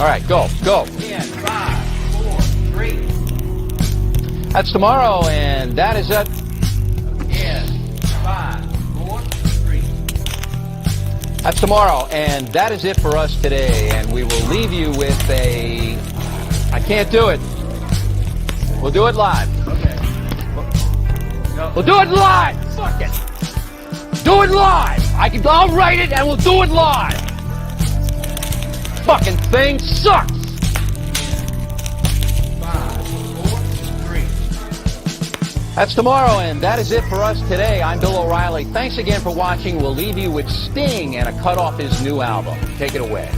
All right, go. 10, 5, 4, 3. That's tomorrow, and that is it. 10, 5, 4, 3. That's tomorrow, and that is it for us today. And we will leave you with a... I can't do it. We'll do it live. Okay. We'll do it live. Fuck it. Do it live. I'll write it, and we'll do it live. Fucking thing sucks. 5, 4, 3. That's tomorrow, and that is it for us today. I'm Bill O'Reilly. Thanks again for watching. We'll leave you with Sting and a cut off his new album. Take it away.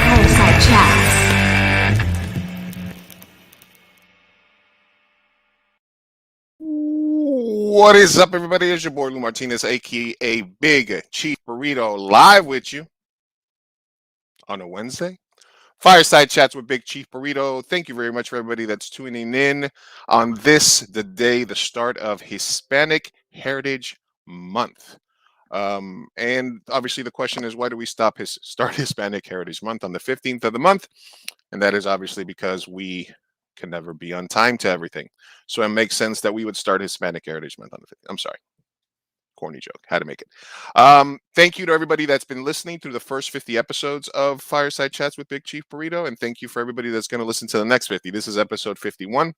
Fireside Chats. What is up, everybody? It's your boy Lou Martinez, aka Big Chief Burrito, live with you on a Wednesday. Fireside Chats with Big Chief Burrito. Thank you very much for everybody that's tuning in on this, the day, the start of Hispanic Heritage Month. And obviously the question is, why do we start Hispanic Heritage Month on the 15th of the month? And that is obviously because we can never be on time to everything. So it makes sense that we would start Hispanic Heritage Month on the 15th. I'm sorry. Corny joke. Had to make it. Thank you to everybody that's been listening through the first 50 episodes of Fireside Chats with Big Chief Burrito. And thank you for everybody that's going to listen to the next 50. This is episode 51.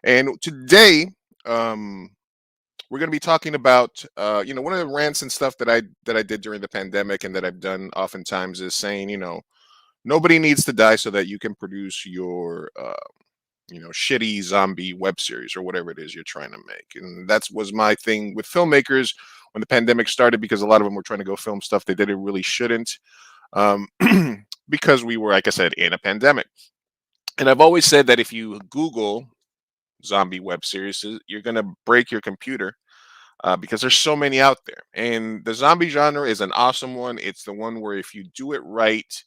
And today, we're going to be talking about, one of the rants and stuff that I did during the pandemic and that I've done oftentimes is saying, nobody needs to die so that you can produce your, shitty zombie web series or whatever it is you're trying to make. And that was my thing with filmmakers when the pandemic started, because a lot of them were trying to go film stuff they did it really shouldn't, because we were, like I said, in a pandemic. And I've always said that if you Google zombie web series, you're going to break your computer, because there's so many out there. And the zombie genre is an awesome one. It's the one where if you do it right,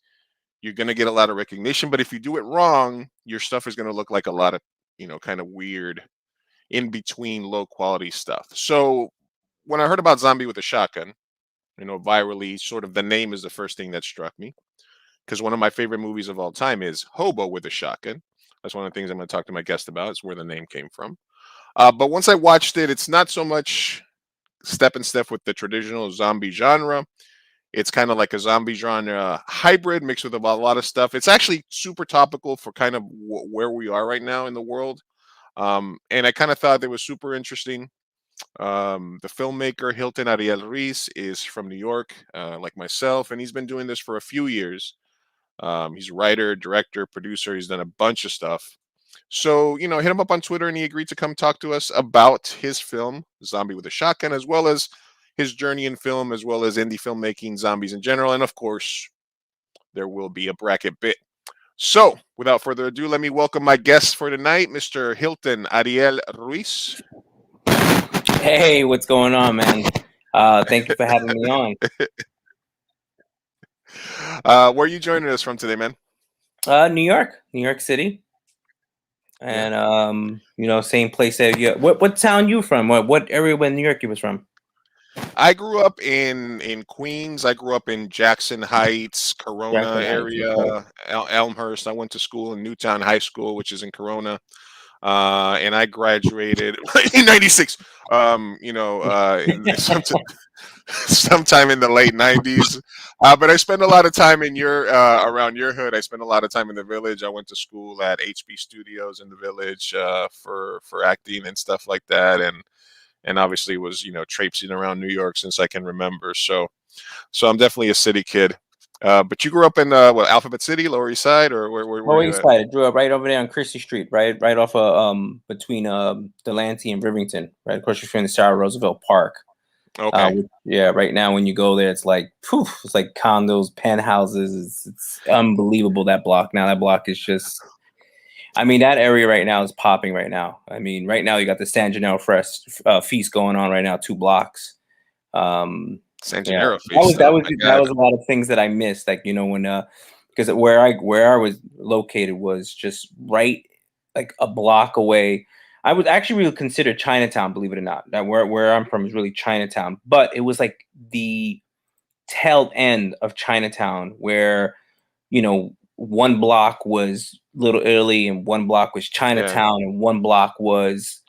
you're going to get a lot of recognition. But if you do it wrong, your stuff is going to look like a lot of, kind of weird, in between, low quality stuff. So when I heard about Zombie with a Shotgun, virally, sort of the name is the first thing that struck me, because one of my favorite movies of all time is Hobo with a Shotgun. That's one of the things I'm going to talk to my guest about. It's where the name came from. But once I watched it, it's not so much step and step with the traditional zombie genre. It's kind of like a zombie genre hybrid mixed with a lot of stuff. It's actually super topical for kind of where we are right now in the world. And I kind of thought it was super interesting. The filmmaker Hilton Ariel Ruiz is from New York, like myself, and he's been doing this for a few years. He's a writer, director, producer. He's done a bunch of stuff. So, hit him up on Twitter, and he agreed to come talk to us about his film, Zombie with a Shotgun, as well as his journey in film, as well as indie filmmaking, zombies in general. And of course, there will be a bracket bit. So without further ado, let me welcome my guest for tonight, Mr. Hilton Ariel Ruiz. Hey, what's going on, man? Thank you for having me on. Where are you joining us from today, man? New York City. And, same place that you, what town you from? What area in New York you was from? I grew up in Queens. I grew up in Jackson Heights, Corona area, Elmhurst. I went to school in Newtown High School, which is in Corona. and I graduated in '96. Sometime in the late '90s. But I spent a lot of time in your around your hood. I spent a lot of time in the village. I went to school at HB Studios in the village for acting and stuff like that, and obviously was traipsing around New York since I can remember. So I'm definitely a city kid. But you grew up in Alphabet City, Lower East Side, or where Lower were you East at? Side. I grew up right over there on Christie Street, right off of between Delancey and Rivington, right across the street from the Sarah Roosevelt Park. Okay. Yeah, right now when you go there, it's like poof, it's like condos, penthouses. It's unbelievable, that block. Now that block is just, I mean, that area right now is popping right now. I mean, right now you got the San Gennaro feast going on right now, 2 blocks. San Yeah, Gennaro feast. that Oh was my that God. was a lot of things that I missed. Like when because where I was located was just right like a block away. I would actually really consider Chinatown, believe it or not. That where I'm from is really Chinatown, but it was like the tail end of Chinatown where one block was Little Italy and one block was Yeah. Chinatown and one block was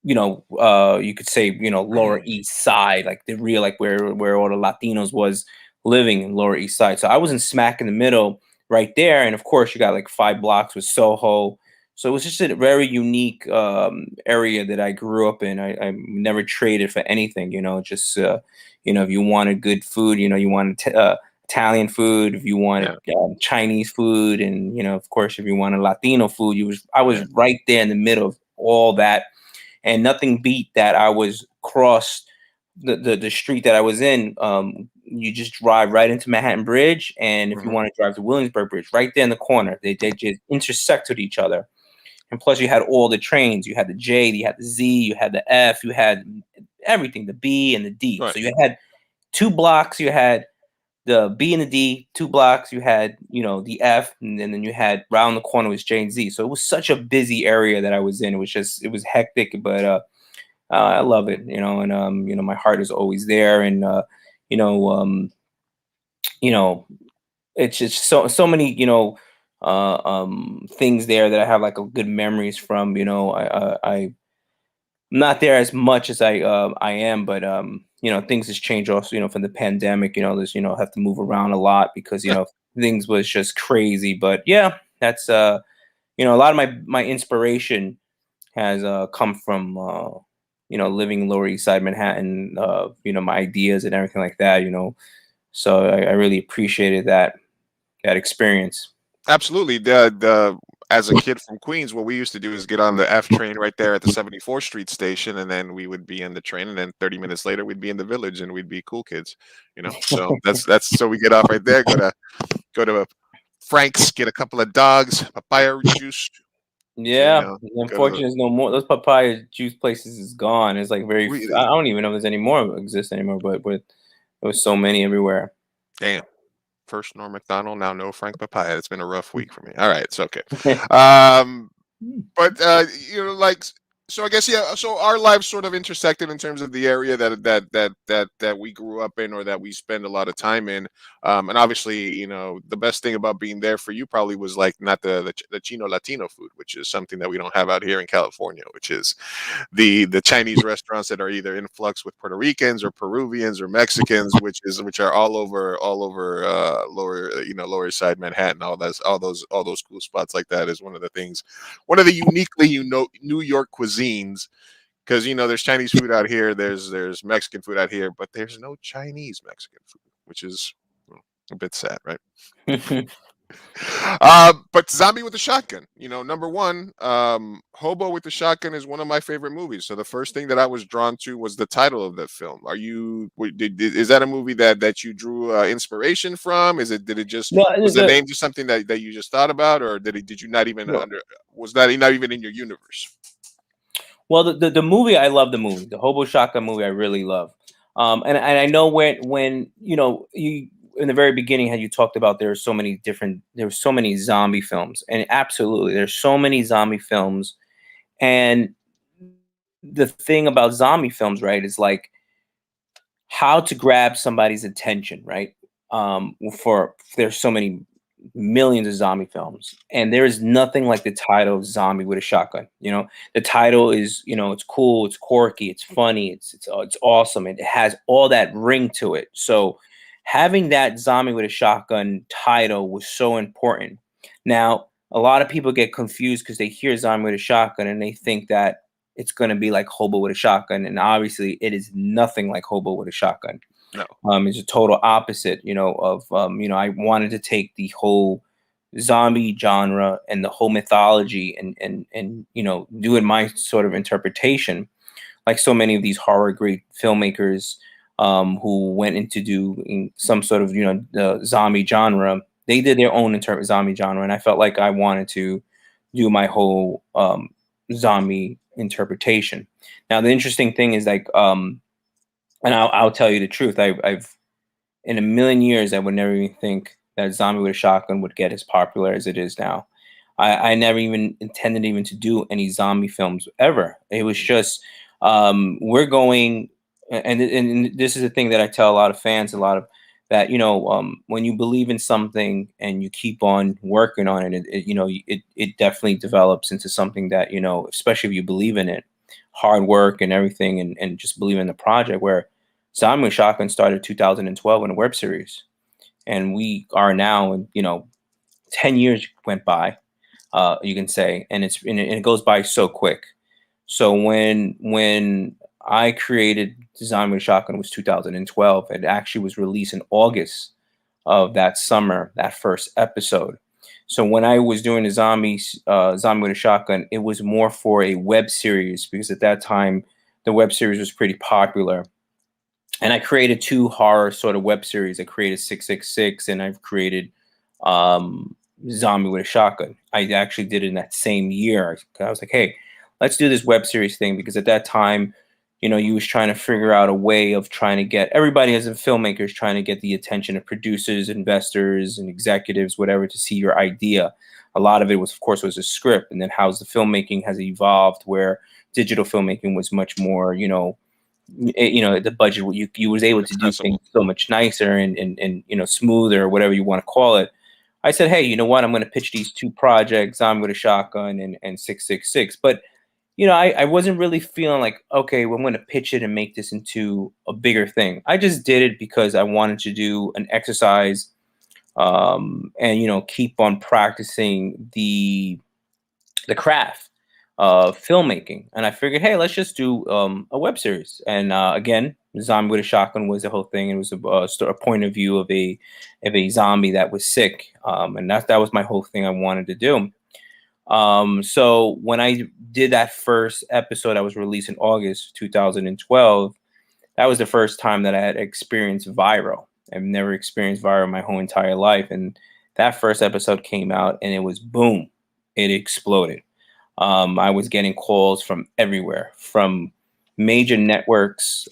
you could say, Lower East Side, like the real, like where all the Latinos was living in Lower East Side. So I was in smack in the middle right there. And of course you got like 5 blocks with Soho. So it was just a very unique area that I grew up in. I never traded for anything, just, if you wanted good food, you wanted Italian food, if you wanted Chinese food, and, of course, if you wanted Latino food, I was right there in the middle of all that. And nothing beat that I was across the street that I was in. You just drive right into Manhattan Bridge, and if you want to drive to Williamsburg Bridge, right there in the corner, they just intersect with each other. And plus, you had all the trains. You had the J, you had the Z, you had the F, you had everything, the B and the D. Right. So you had 2 blocks. You had the B and the D, 2 blocks. You had the F, and then you had round the corner was J and Z. So it was such a busy area that I was in. It was hectic, but I love it, and my heart is always there, and it's just so many things there that I have like a good memories from. I'm not there as much as I am, but things has changed also, from the pandemic. There's have to move around a lot because things was just crazy. But yeah, that's a lot of my inspiration has come from living Lower East Side Manhattan, my ideas and everything like that, so I really appreciated that experience. Absolutely. The as a kid from Queens, what we used to do is get on the F train right there at the 74th Street station, and then we would be in the train, and then 30 minutes later we'd be in the village, and we'd be cool kids, So that's so we get off right there, go to Frank's, get a couple of dogs, papaya juice. Yeah, Go to unfortunately, there's no more. Those papaya juice places is gone. It's like very. really I don't even know if there's any more exist anymore. But there was so many everywhere. damn. First Norm Macdonald, now no Frank Papaya. It's been a rough week for me. All right, it's okay. Um, but like, so I guess so our lives sort of intersected in terms of the area that we grew up in, or that we spend a lot of time in. And obviously, the best thing about being there for you probably was like not the Chino Latino food, which is something that we don't have out here in California, which is the Chinese restaurants that are either in flux with Puerto Ricans or Peruvians or Mexicans, which are all over Lower East Side Manhattan. All those cool spots like that is one of the things, one of the uniquely New York cuisines, because there's Chinese food out here, there's Mexican food out here, but there's no Chinese Mexican food, which is a bit sad, right? But Zombie with a Shotgun, number one, Hobo with the Shotgun is one of my favorite movies. So the first thing that I was drawn to was the title of that film. Is that a movie that you drew inspiration from? Was the name just something that you just thought about, or did you not even was that not even in your universe? Well, the movie, I love the movie, the Hobo Shotgun movie. I really love, and I know when you. In the very beginning, had you talked about there were so many zombie films, and absolutely there's so many zombie films. And the thing about zombie films, right, is like how to grab somebody's attention, right? For there's so many millions of zombie films, and there is nothing like the title of Zombie with a Shotgun. The title is, it's cool, it's quirky, it's funny, it's awesome, and it has all that ring to it. So having that Zombie with a Shotgun title was so important. Now, a lot of people get confused because they hear Zombie with a Shotgun and they think that it's going to be like Hobo with a Shotgun, and obviously it is nothing like Hobo with a Shotgun. No. It's a total opposite, of I wanted to take the whole zombie genre and the whole mythology and do it my sort of interpretation, like so many of these horror great filmmakers who went into doing some sort of the zombie genre. They did their own zombie genre, and I felt like I wanted to do my whole zombie interpretation. Now, the interesting thing is and I'll tell you the truth. I've in a million years, I would never even think that Zombie with a Shotgun would get as popular as it is now. I never even intended even to do any zombie films ever. It was just we're going, and this is the thing that I tell a lot of fans, that when you believe in something and you keep on working on it, it definitely develops into something that especially if you believe in it, hard work and everything, and just believe in the project. Where Zombie with Shotgun started 2012 in a web series, and we are now, and 10 years went by, you can say, and it goes by so quick. So when I created Zombie with Shotgun, was 2012. It actually was released in August of that summer, that first episode. So when I was doing the Zombie with a Shotgun, it was more for a web series, because at that time the web series was pretty popular. And I created 2 horror sort of web series. I created 666, and I've created Zombie with a Shotgun. I actually did it in that same year. I was like, hey, let's do this web series thing, because at that time, you was trying to figure out a way of trying to get everybody, as a filmmaker, is trying to get the attention of producers, investors, and executives, whatever, to see your idea. A lot of it was, of course, was a script, and then how the filmmaking has evolved, where digital filmmaking was much more, the budget, you was able to do things so much nicer and smoother, or whatever you want to call it. I said, hey, you know what? I'm going to pitch these 2 projects, Zombie with a Shotgun and 666. But I wasn't really feeling like, okay, well, I'm going to pitch it and make this into a bigger thing. I just did it because I wanted to do an exercise and, keep on practicing the craft of filmmaking. And I figured, hey, let's just do a web series. And again, Zombie with a Shotgun was the whole thing. It was a point of view of a zombie that was sick. And that was my whole thing I wanted to do. So when I did that first episode, I was released in August 2012. That was the first time that I had experienced viral. I've never experienced viral my whole entire life. And that first episode came out, and it was boom, it exploded. I was getting calls from everywhere, from major networks,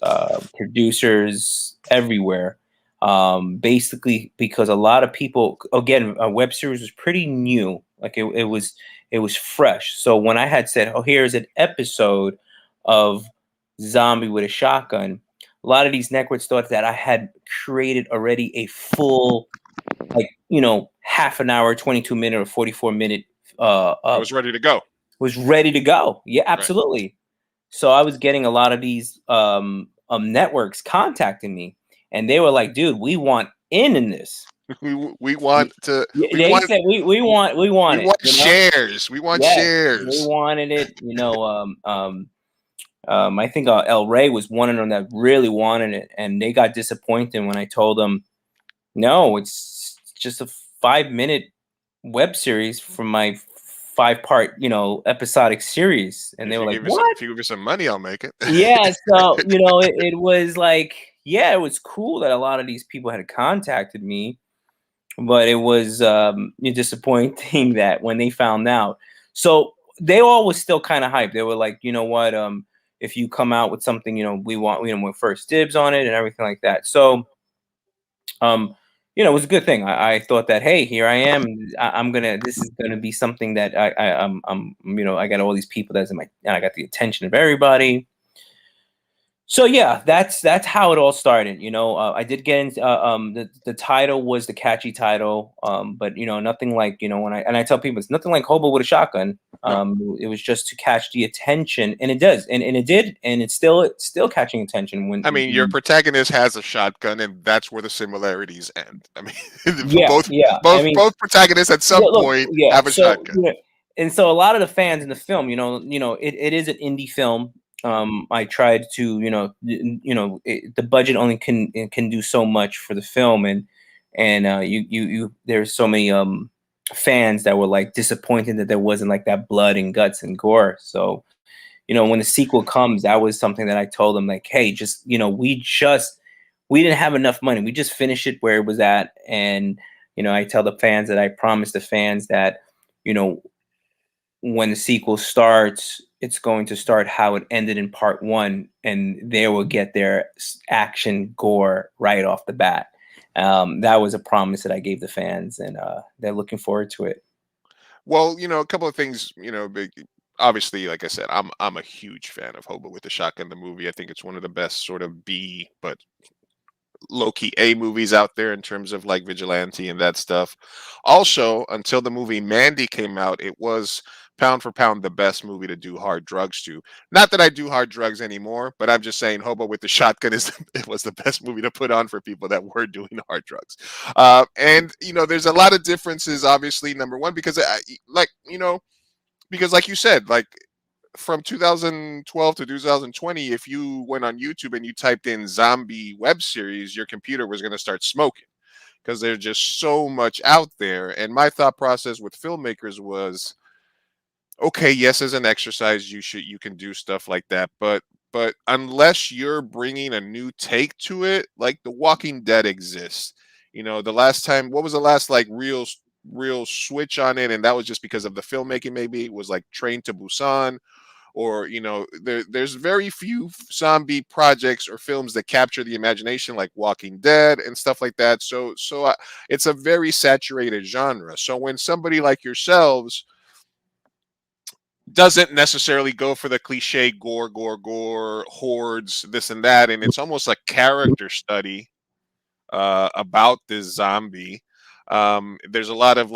producers, everywhere. Basically because a lot of people, again, a web series was pretty new. Like it was fresh. So when I had said, oh, here's an episode of Zombie with a Shotgun, a lot of these networks thought that I had created already a full, half an hour, 22-minute or 44-minute. I was ready to go. Was ready to go. Yeah, absolutely. Right. So I was getting a lot of these networks contacting me, and they were like, dude, we want in this. We want to. They said we want it. Shares. We want shares. We wanted it. I think El Rey was one of them that really wanted it, and they got disappointed when I told them, no, it's just a 5-minute web series from my 5-part, episodic series. And they were like, what? If you give me some money, I'll make it. Yeah. So, it was like, yeah, it was cool that a lot of these people had contacted me, but it was disappointing that when they found out. So they all was still kind of hyped. They were like, you know what, if you come out with something, we want, we're first dibs on it and everything like that. So, it was a good thing. I thought that, hey, here I am. This is gonna be something that I'm I got all these people and I got the attention of everybody. So yeah, that's how it all started. I did get into the title was the catchy title, but nothing like when I tell people it's nothing like Hobo with a shotgun. No. It was just to catch the attention, and it does, and it did, and it's still catching attention I mean, your protagonist has a shotgun, and that's where the similarities end. I mean, yeah, both yeah. I both mean, both protagonists at some yeah, look, point yeah. have a So shotgun. and so a lot of the fans in the film, it is an indie film. I tried to, the budget only can do so much for the film, and there's so many fans that were like disappointed that there wasn't like that blood and guts and gore. So when the sequel comes, that was something that I told them like, hey, just we didn't have enough money. We just finished it where it was at, and I tell the fans that I promised the fans that you know when the sequel starts, it's going to start how it ended in part one, and they will get their action gore right off the bat. That was a promise that I gave the fans, and they're looking forward to it. Well, a couple of things. Obviously, like I said, I'm a huge fan of Hobo with the Shotgun, the movie. I think it's one of the best sort of B, but low key A movies out there in terms of like vigilante and that stuff. Also, until the movie Mandy came out, it was pound for pound the best movie to do hard drugs to. Not that I do hard drugs anymore, but I'm just saying Hobo with the Shotgun it was the best movie to put on for people that were doing hard drugs. And there's a lot of differences. Obviously, number one, because because like you said, like from 2012 to 2020, if you went on YouTube and you typed in zombie web series, your computer was going to start smoking because there's just so much out there. And my thought process with filmmakers was, okay, yes, as an exercise, you can do stuff like that, but unless you're bringing a new take to it, like The Walking Dead exists. The last time, what was the last like real switch on it, and that was just because of the filmmaking. Maybe it was like Train to Busan, or there's very few zombie projects or films that capture the imagination like Walking Dead and stuff like that. So it's a very saturated genre. So when somebody like yourselves doesn't necessarily go for the cliche gore, hordes, this and that, and it's almost a character study about this zombie. There's a lot of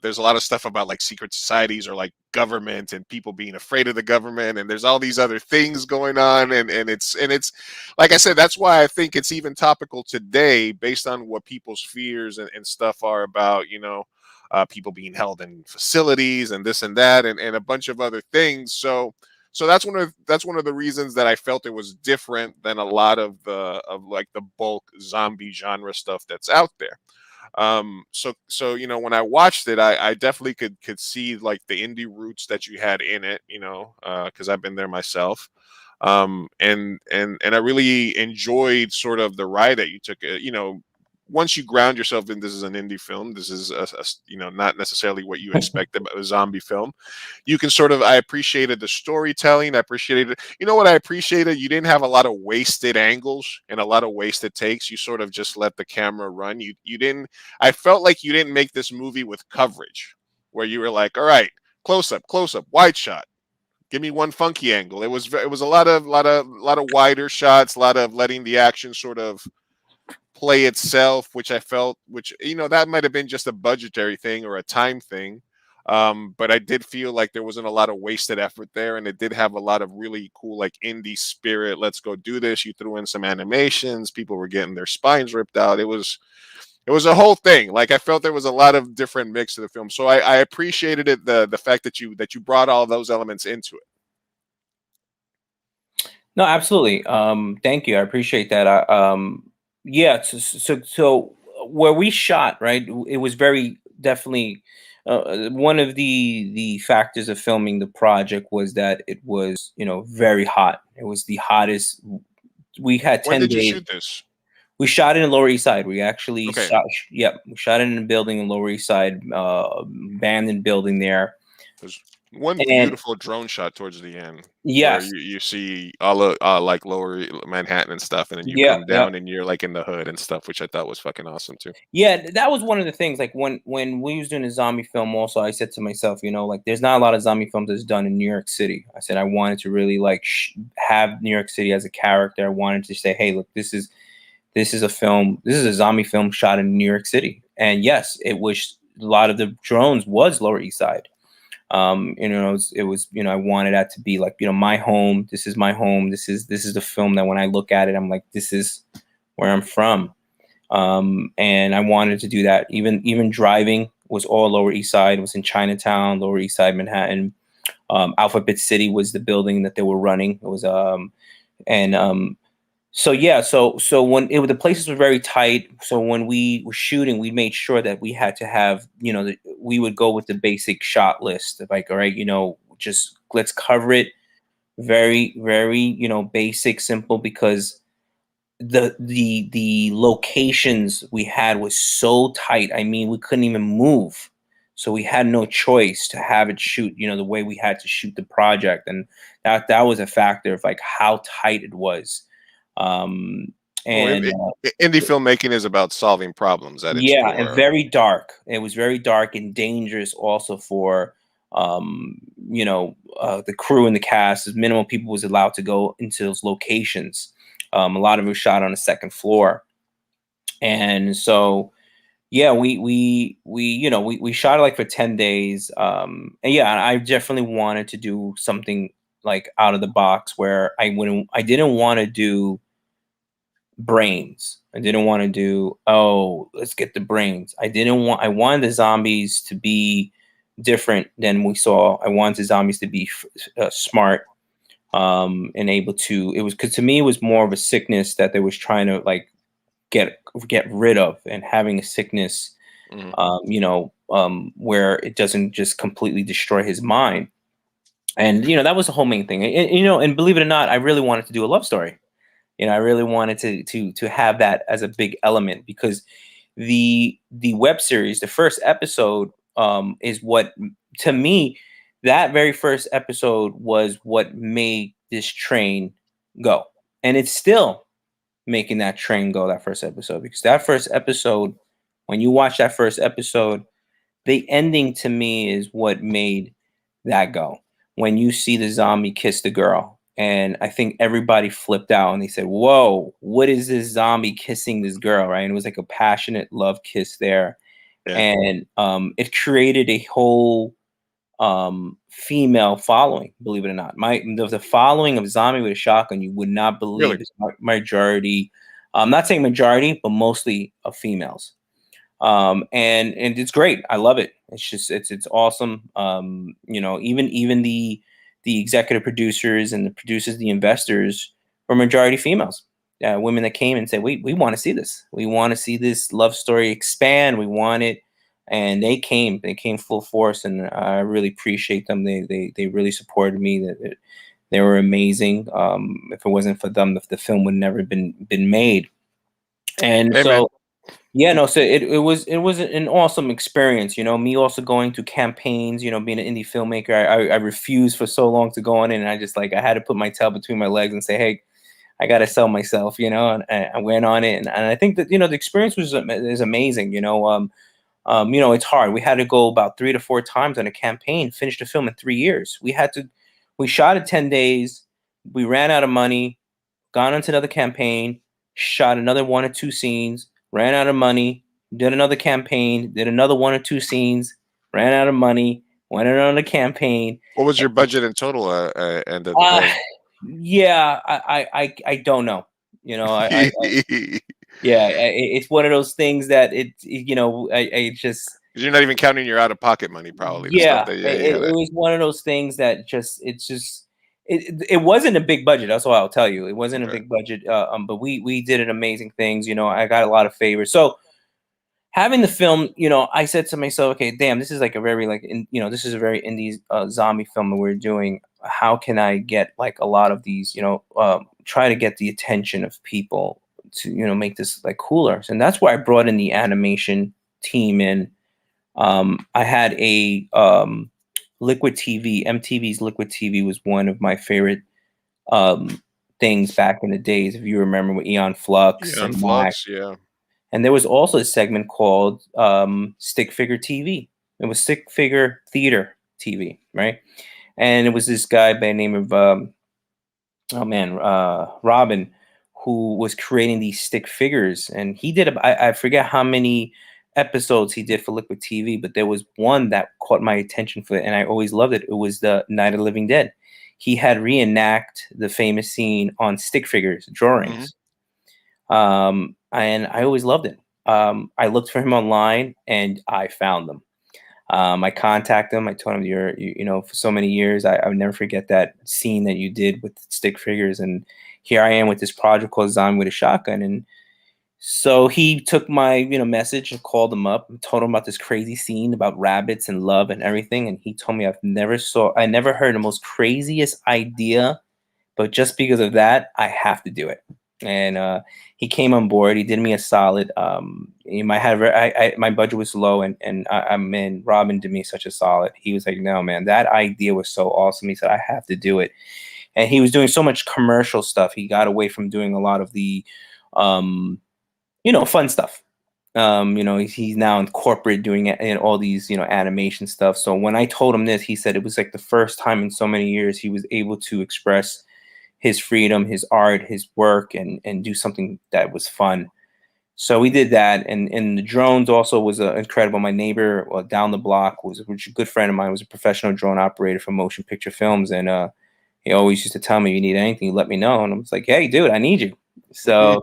there's a lot of stuff about like secret societies or like government and people being afraid of the government, and there's all these other things going on, and it's like I said, that's why I think it's even topical today based on what people's fears and stuff are about people being held in facilities and this and that, and a bunch of other things. So that's one of the reasons that I felt it was different than a lot of the bulk zombie genre stuff that's out there. So when I watched it, I definitely could see like the indie roots that you had in it, because I've been there myself. And I really enjoyed sort of the ride that you took. Once you ground yourself in this is an indie film, this is not necessarily what you expect about a zombie film. You can sort of, I appreciated the storytelling. I appreciated, what I appreciated, you didn't have a lot of wasted angles and a lot of wasted takes. You sort of just let the camera run. You didn't, I felt like you didn't make this movie with coverage where you were like, all right, close up, wide shot, give me one funky angle. It was a lot of wider shots, a lot of letting the action sort of play itself, which I felt, that might have been just a budgetary thing or a time thing. But I did feel like there wasn't a lot of wasted effort there, and it did have a lot of really cool like indie spirit. Let's go do this. You threw in some animations. People were getting their spines ripped out. It was a whole thing. Like I felt there was a lot of different mix to the film. So I appreciated it, the fact that you brought all those elements into it. No, absolutely. Thank you. I appreciate that. Yeah. So where we shot, right, it was very definitely one of the factors of filming the project was that it was very hot. It was the hottest. We had 10 When did you days. shoot this? We shot it in Lower East Side. We actually Okay. shot. Yep, we shot it in a building in Lower East Side, abandoned building there. There's one And beautiful drone shot towards the end where yes, you see all of like lower Manhattan and stuff, and then you yeah, come yeah. down and you're like in the hood and stuff, which I thought was fucking awesome too. Yeah, that was one of the things. Like when we was doing a zombie film, also I said to myself, like there's not a lot of zombie films that's done in New York City. I said I wanted to really like have New York City as a character. I wanted to say, hey, look, this is a film. This is a zombie film shot in New York City. And yes, it was a lot of the drones was Lower East Side. It was I wanted that to be like my home. This is my home. This is the film that when I look at it, I'm like, this is where I'm from. And I wanted to do that. Even driving was all Lower East Side. It was in Chinatown, Lower East Side, Manhattan. Alphabet City was the building that they were running. It was so yeah, so when the places were very tight. So when we were shooting, we made sure that we had to have we would go with the basic shot list of like, all right, just let's cover it very very basic, simple, because the locations we had was so tight. I mean, we couldn't even move. So we had no choice to have it shoot, the way we had to shoot the project. And that was a factor of like how tight it was. Um, Well, and indie filmmaking is about solving problems at its yeah, and core. very dark. It was very dark and dangerous also for the crew and the cast. As minimal people was allowed to go into those locations. A lot of it was shot on the second floor. And so yeah, we shot it like for 10 days. And yeah, I definitely wanted to do something like out of the box where I didn't want to do brains. I didn't want to do, oh, let's get the brains. I wanted the zombies to be different than we saw. I wanted the zombies to be smart, and able to, because to me, it was more of a sickness that they was trying to like get rid of, and having a sickness, where it doesn't just completely destroy his mind. And, that was the whole main thing. And believe it or not, I really wanted to do a love story. I really wanted to have that as a big element, because the web series, the first episode, is what, to me, that very first episode was what made this train go. And it's still making that train go, that first episode, because that first episode, when you watch that first episode, the ending to me is what made that go. When you see the zombie kiss the girl, and I think everybody flipped out and they said, whoa, what is this zombie kissing this girl, right? And it was like a passionate love kiss there. Yeah. And it created a whole female following, believe it or not. The following of Zombie with a Shotgun, you would not believe, Really? is majority. I'm not saying majority, but mostly of females. And it's great. I love it. It's just it's awesome. Even the executive producers and the producers, the investors, were majority females. Women that came and said, we want to see this. We want to see this love story expand. We want it. And they came full force, and I really appreciate them. They really supported me. They were amazing. If it wasn't for them, the film would never been made. And Hey, man. so, yeah, no, so it was an awesome experience. Me also going to campaigns. Being an indie filmmaker, I refused for so long to go on in, and I just I had to put my tail between my legs and say, hey, I got to sell myself. And I went on it, and I think that the experience is amazing. It's hard. We had to go about 3 to 4 times on a campaign, finish the film in 3 years. We shot it 10 days. We ran out of money, gone into another campaign, shot another 1 or 2 scenes, ran out of money, did another campaign, did another 1 or 2 scenes, ran out of money, went on another campaigin. What was your budget in total end of the day? Yeah, I don't know. It's one of those things that I just. You're not even counting your out-of-pocket money, probably. The Yeah, stuff that, it was one of those things that it wasn't a big budget. That's all I'll tell you. It wasn't a big budget. But we did an amazing things. I got a lot of favors. So having the film, I said to myself, okay, damn, this is like a very this is a very indie zombie film that we're doing. How can I get like a lot of these, try to get the attention of people to, make this like cooler. And that's why I brought in the animation team in. I had a Liquid TV, MTV's Liquid TV was one of my favorite um, things back in the days. If you remember with Eon Flux Yeah, on and Mac, Flux, yeah. and there was also a segment called Stick Figure TV. It was Stick Figure Theater TV, right? And it was this guy by the name of oh man, Robin, who was creating these stick figures, and he did. I forget how many episodes he did for Liquid TV, but there was one that caught my attention for it, and I always loved it. It was the Night of the Living Dead. He had reenact the famous scene on stick figures, drawings, and I always loved it. I looked for him online, and I found them. I contacted him. I told him, you know, for so many years, I would never forget that scene that you did with stick figures. And here I am with this project called Design with a Shotgun. And so he took my, message and called him up and told him about this crazy scene about rabbits and love and everything. And he told me I never heard the most craziest idea, but just because of that, I have to do it. And he came on board. He did me a solid. My budget was low, and Robin did me such a solid. He was like, "No, man, that idea was so awesome." He said, "I have to do it." And he was doing so much commercial stuff. He got away from doing a lot of the, fun stuff. He's now in corporate doing all these, animation stuff. So when I told him this, he said it was like the first time in so many years he was able to express his freedom, his art, his work, and do something that was fun. So we did that, and the drones also was incredible. My neighbor down the block which a good friend of mine, was a professional drone operator for motion picture films, and he always used to tell me, "You need anything, you let me know." And I was like, "Hey, dude, I need you." So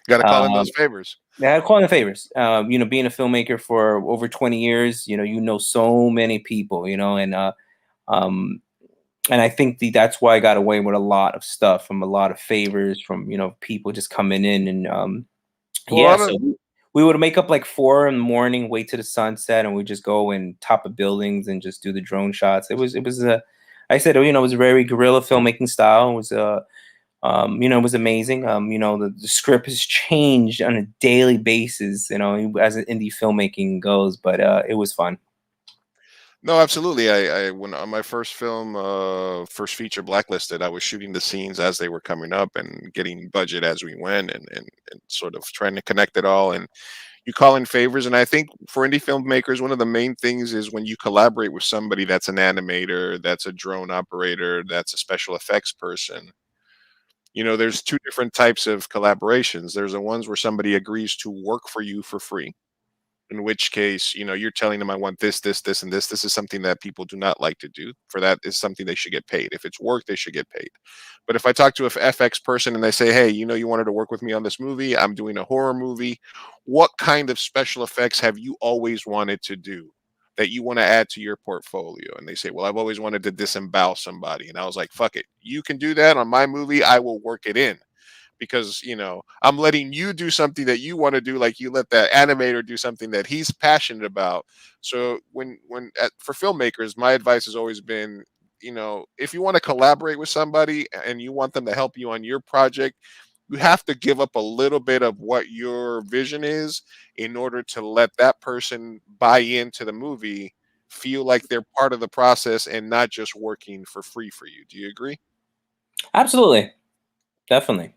Got to call in um, those favors. yeah, I call in the favors. Being a filmmaker for over 20 years, you know so many people, um, and I think that's why I got away with a lot of stuff, from a lot of favors from people just coming in, and Well, I yeah. So don't, we would make up like 4 in the morning, wait to the sunset, and we just go and top of buildings and just do the drone shots. It was I said, it was a very guerrilla filmmaking style. It was it was amazing. The script has changed on a daily basis, as an indie filmmaking goes, but it was fun. no, absolutely. I when on my first film, first feature, Blacklisted, I was shooting the scenes as they were coming up and getting budget as we went, and sort of trying to connect it all. And you call in favors, and I think for indie filmmakers, one of the main things is when you collaborate with somebody that's an animator, that's a drone operator, that's a special effects person. There's two different types of collaborations. There's the ones where somebody agrees to work for you for free, in which case, you're telling them, I want this, this, this, and this. This is something that people do not like to do. For that is something they should get paid. If it's work, they should get paid. But if I talk to a FX person and they say, hey, you wanted to work with me on this movie, I'm doing a horror movie. What kind of special effects have you always wanted to do that you want to add to your portfolio? And they say, well, I've always wanted to disembowel somebody. And I was like, fuck it. You can do that on my movie. I will work it in, because I'm letting you do something that you want to do, like you let that animator do something that he's passionate about. So for filmmakers, my advice has always been, if you want to collaborate with somebody and you want them to help you on your project, you have to give up a little bit of what your vision is in order to let that person buy into the movie, feel like they're part of the process and not just working for free for you. Do you agree? Absolutely, definitely.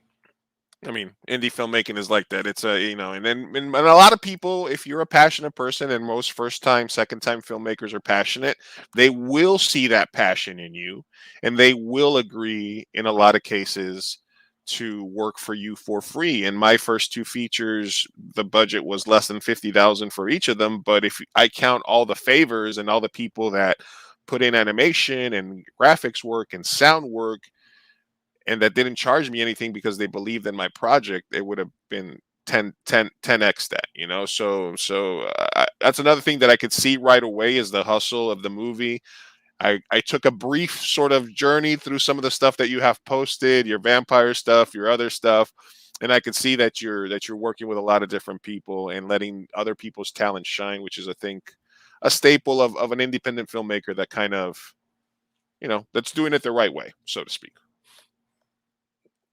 I mean, indie filmmaking is like that. It's and a lot of people, if you're a passionate person, and most first time, second time filmmakers are passionate, they will see that passion in you, and they will agree in a lot of cases to work for you for free. And my first two features, the budget was less than 50,000 for each of them. But if I count all the favors and all the people that put in animation and graphics work and sound work, and that didn't charge me anything because they believed in my project, it would have been 10x that. That's another thing that I could see right away is the hustle of the movie. I took a brief sort of journey through some of the stuff that you have posted, your vampire stuff, your other stuff, and I could see that you're working with a lot of different people and letting other people's talent shine, which is, I think, a staple of an independent filmmaker that kind of, that's doing it the right way, so to speak.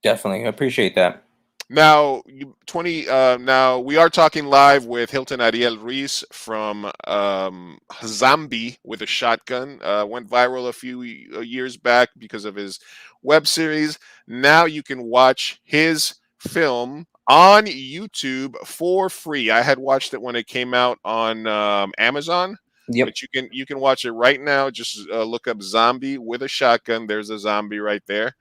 Definitely, I appreciate that. Now, 20. Now we are talking live with Hilton Ariel Ruiz from Zombie with a Shotgun. Went viral a few years back because of his web series. Now you can watch his film on YouTube for free. I had watched it when it came out on Amazon, Yep. but you can watch it right now. Just look up Zombie with a Shotgun. There's a zombie right there.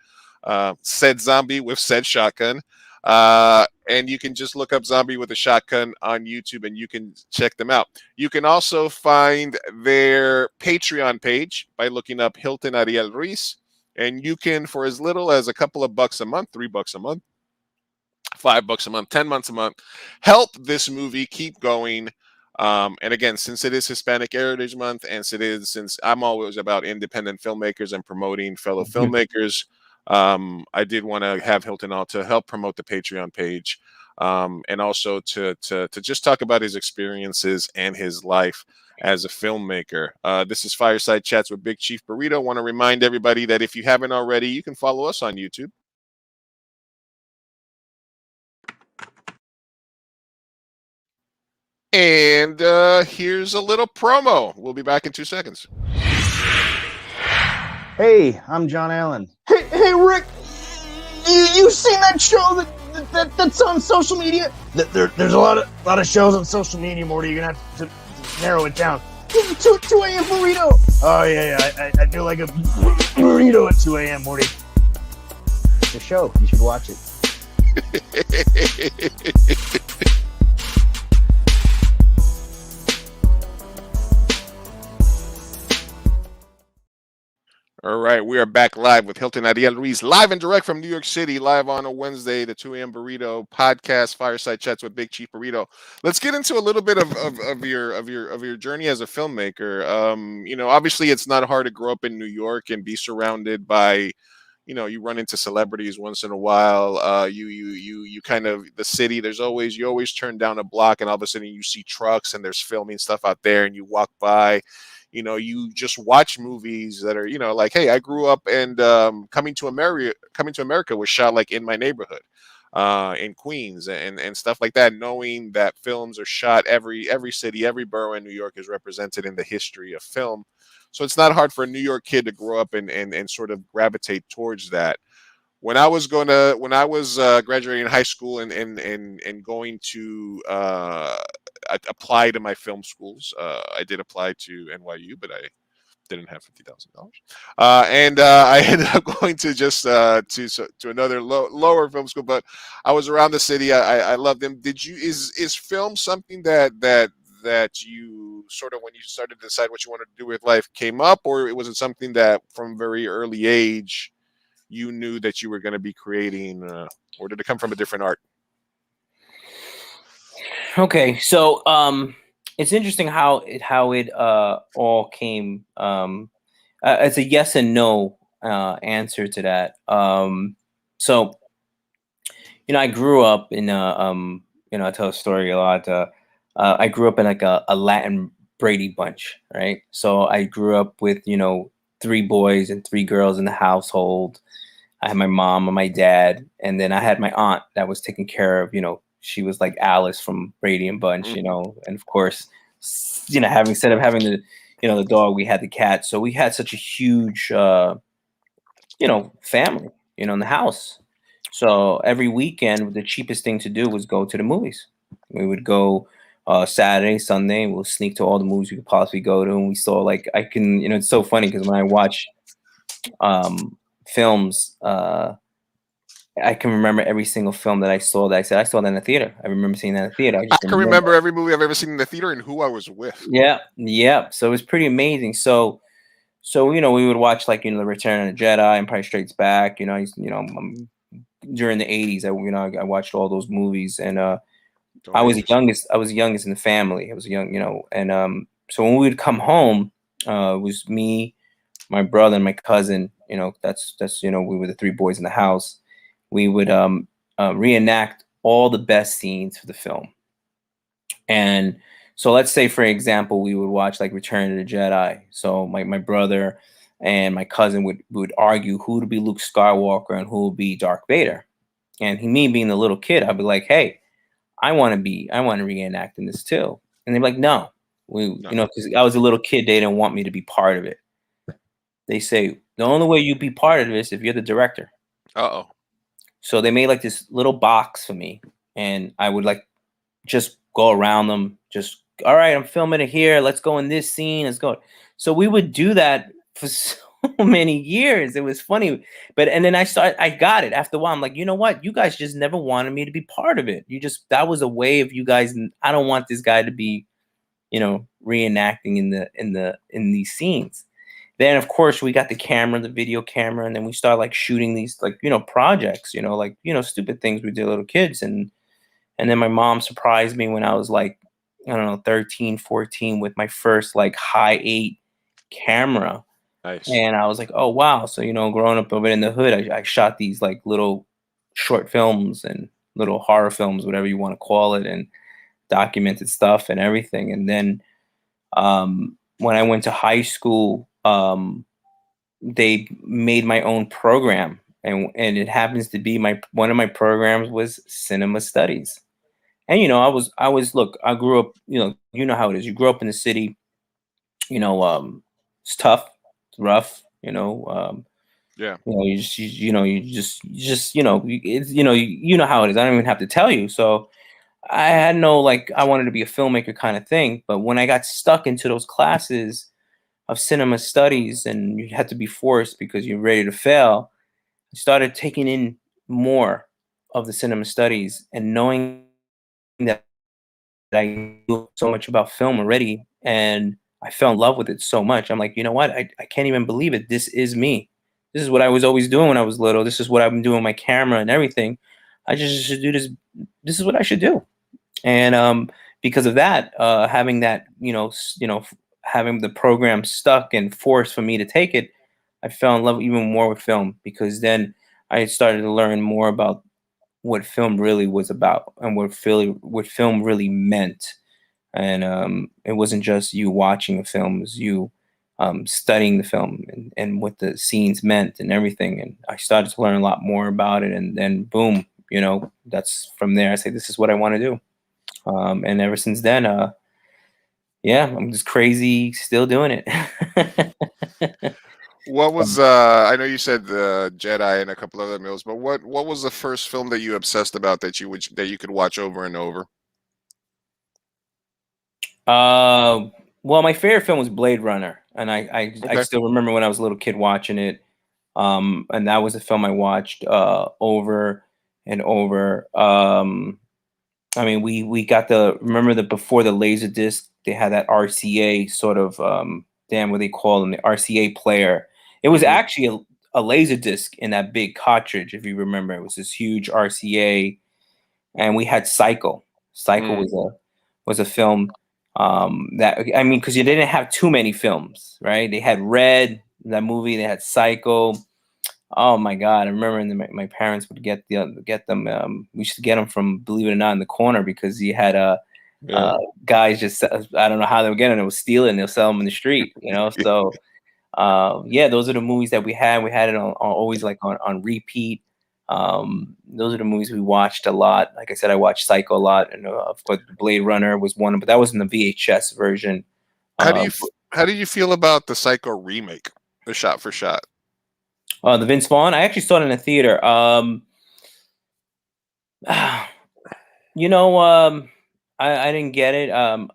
Said zombie with said shotgun. And you can just look up Zombie with a Shotgun on YouTube and you can check them out. You can also find their Patreon page by looking up Hilton Ariel Ruiz. And you can, for as little as a couple of bucks a month, $3 a month, $5 a month, 10 months a month, help this movie keep going. And again, since it is Hispanic Heritage Month, and since I'm always about independent filmmakers and promoting fellow filmmakers, I did want to have Hilton on to help promote the Patreon page, and also to just talk about his experiences and his life as a filmmaker. This is Fireside Chats with Big Chief Burrito. Want to remind everybody that if you haven't already, you can follow us on YouTube. And here's a little promo. We'll be back in 2 seconds. Hey, I'm John Allen. Hey, Rick, you seen that show that's on social media? There's a lot of shows on social media, Morty. You're gonna have to narrow it down. 2 a.m. burrito. Oh yeah. I do like a burrito at 2 a.m., Morty. It's a show. You should watch it. All right, we are back live with Hilton Ariel Ruiz, live and direct from New York City, live on a Wednesday, the 2 a.m. Burrito podcast, Fireside Chats with Big Chief Burrito. Let's get into a little bit of your journey as a filmmaker. Obviously, it's not hard to grow up in New York and be surrounded by, you run into celebrities once in a while. You kind of the city. You always turn down a block, and all of a sudden you see trucks and there's filming stuff out there, and you walk by. You just watch movies that are, like, hey, I grew up and Coming to America was shot like in my neighborhood, in Queens and stuff like that. Knowing that films are shot every city, every borough in New York is represented in the history of film. So it's not hard for a New York kid to grow up and sort of gravitate towards that. When I was graduating high school and going to apply to my film schools, I did apply to NYU, but I didn't have $50,000, and I ended up going to just to another lower film school. But I was around the city. I loved them. Is film something that you sort of, when you started to decide what you wanted to do with life, came up, or was it something that from very early age you knew that you were going to be creating, or did it come from a different art? Okay, so it's interesting how it all came. It's a yes and no answer to that. So I grew up in I tell a story a lot. I grew up in like a Latin Brady bunch, right? So I grew up with 3 boys and 3 girls in the household. I had my mom and my dad, and then I had my aunt that was taking care of, she was like Alice from Brady and Bunch, and of course, instead of having the dog, we had the cat. So we had such a huge, family, in the house. So every weekend, the cheapest thing to do was go to the movies. We would go Saturday, Sunday, and we'll sneak to all the movies we could possibly go to. And we saw, like, it's so funny because when I watch films, I can remember every single film that I saw that I said I saw that in the theater. I remember seeing that in the theater. I can remember every movie I've ever seen in the theater and who I was with. Yeah. So it was pretty amazing. So we would watch, like, the Return of the Jedi, Empire Strikes Back. During the 80s, I watched all those movies, and I was the youngest. I was the youngest in the family. I was young, and so when we would come home, it was me, my brother, and my cousin. That's we were the 3 boys in the house. We would reenact all the best scenes for the film. And so let's say, for example, we would watch like Return of the Jedi. So my brother and my cousin would argue who to be Luke Skywalker and who would be Darth Vader. And me being the little kid, I'd be like, hey, I want to reenact in this too. And they're like, no, No. because I was a little kid, they didn't want me to be part of it. They say the only way you be part of this if you're the director. Uh-oh. So they made like this little box for me, and I would like just go around them. Just all right, I'm filming it here. Let's go in this scene. Let's go. So we would do that for so many years. It was funny, and then I got it after a while. I'm like, you know what? You guys just never wanted me to be part of it. That was a way of you guys. I don't want this guy to be, reenacting in these scenes. Then of course we got the video camera, and then we started like shooting these like, projects, stupid things we did little kids. And then my mom surprised me when I was like, I don't know, 13, 14 with my first like high 8 camera. Nice. And I was like, oh wow. So, growing up over in the hood, I shot these like little short films and little horror films, whatever you want to call it, and documented stuff and everything. And then when I went to high school, they made my own program, and it happens to be one of my programs was cinema studies. And look, I grew up, you know how it is. You grow up in the city, it's tough, it's rough, Yeah. you know how it is. I don't even have to tell you. So I had no like I wanted to be a filmmaker kind of thing. But when I got stuck into those classes of cinema studies, and you had to be forced because you're ready to fail, I started taking in more of the cinema studies and knowing that I knew so much about film already, and I fell in love with it so much. I'm like, you know what? I can't even believe it. This is me. This is what I was always doing when I was little. This is what I've been doing with my camera and everything. I just should do this. This is what I should do. And because of that, having that, having the program stuck and forced for me to take it, I fell in love even more with film, because then I started to learn more about what film really was about and what film really meant. And it wasn't just you watching a film; it was you studying the film and what the scenes meant and everything. And I started to learn a lot more about it. And then, boom, that's from there. I say, this is what I want to do. And ever since then, I'm just crazy, still doing it. What was I know you said the Jedi and a couple other meals, but what was the first film that you obsessed about that you could watch over and over? Well, my favorite film was Blade Runner, and I Okay. still remember when I was a little kid watching it. And that was a film I watched over and over. I mean, we got remember before the laser disc, they had that RCA sort of what they call them, the RCA player. It was actually a laser disc in that big cartridge, if you remember. It was this huge RCA, and we had Psycho. Psycho was a film that, I mean, because you didn't have too many films, right? They had Red, that movie. They had Psycho. Oh my God! I remember my parents would get them. We used to get them from, believe it or not, in the corner, because you had guys just, I don't know how they were getting it. It was stealing. They'll sell them in the street, So those are the movies that we had. We had it on always like on repeat. Those are the movies we watched a lot. Like I said, I watched Psycho a lot, and of course Blade Runner was one, but that was in the VHS version. How do you feel about the Psycho remake, the shot for shot? The Vince Vaughn. I actually saw it in a theater. I didn't get it. I'm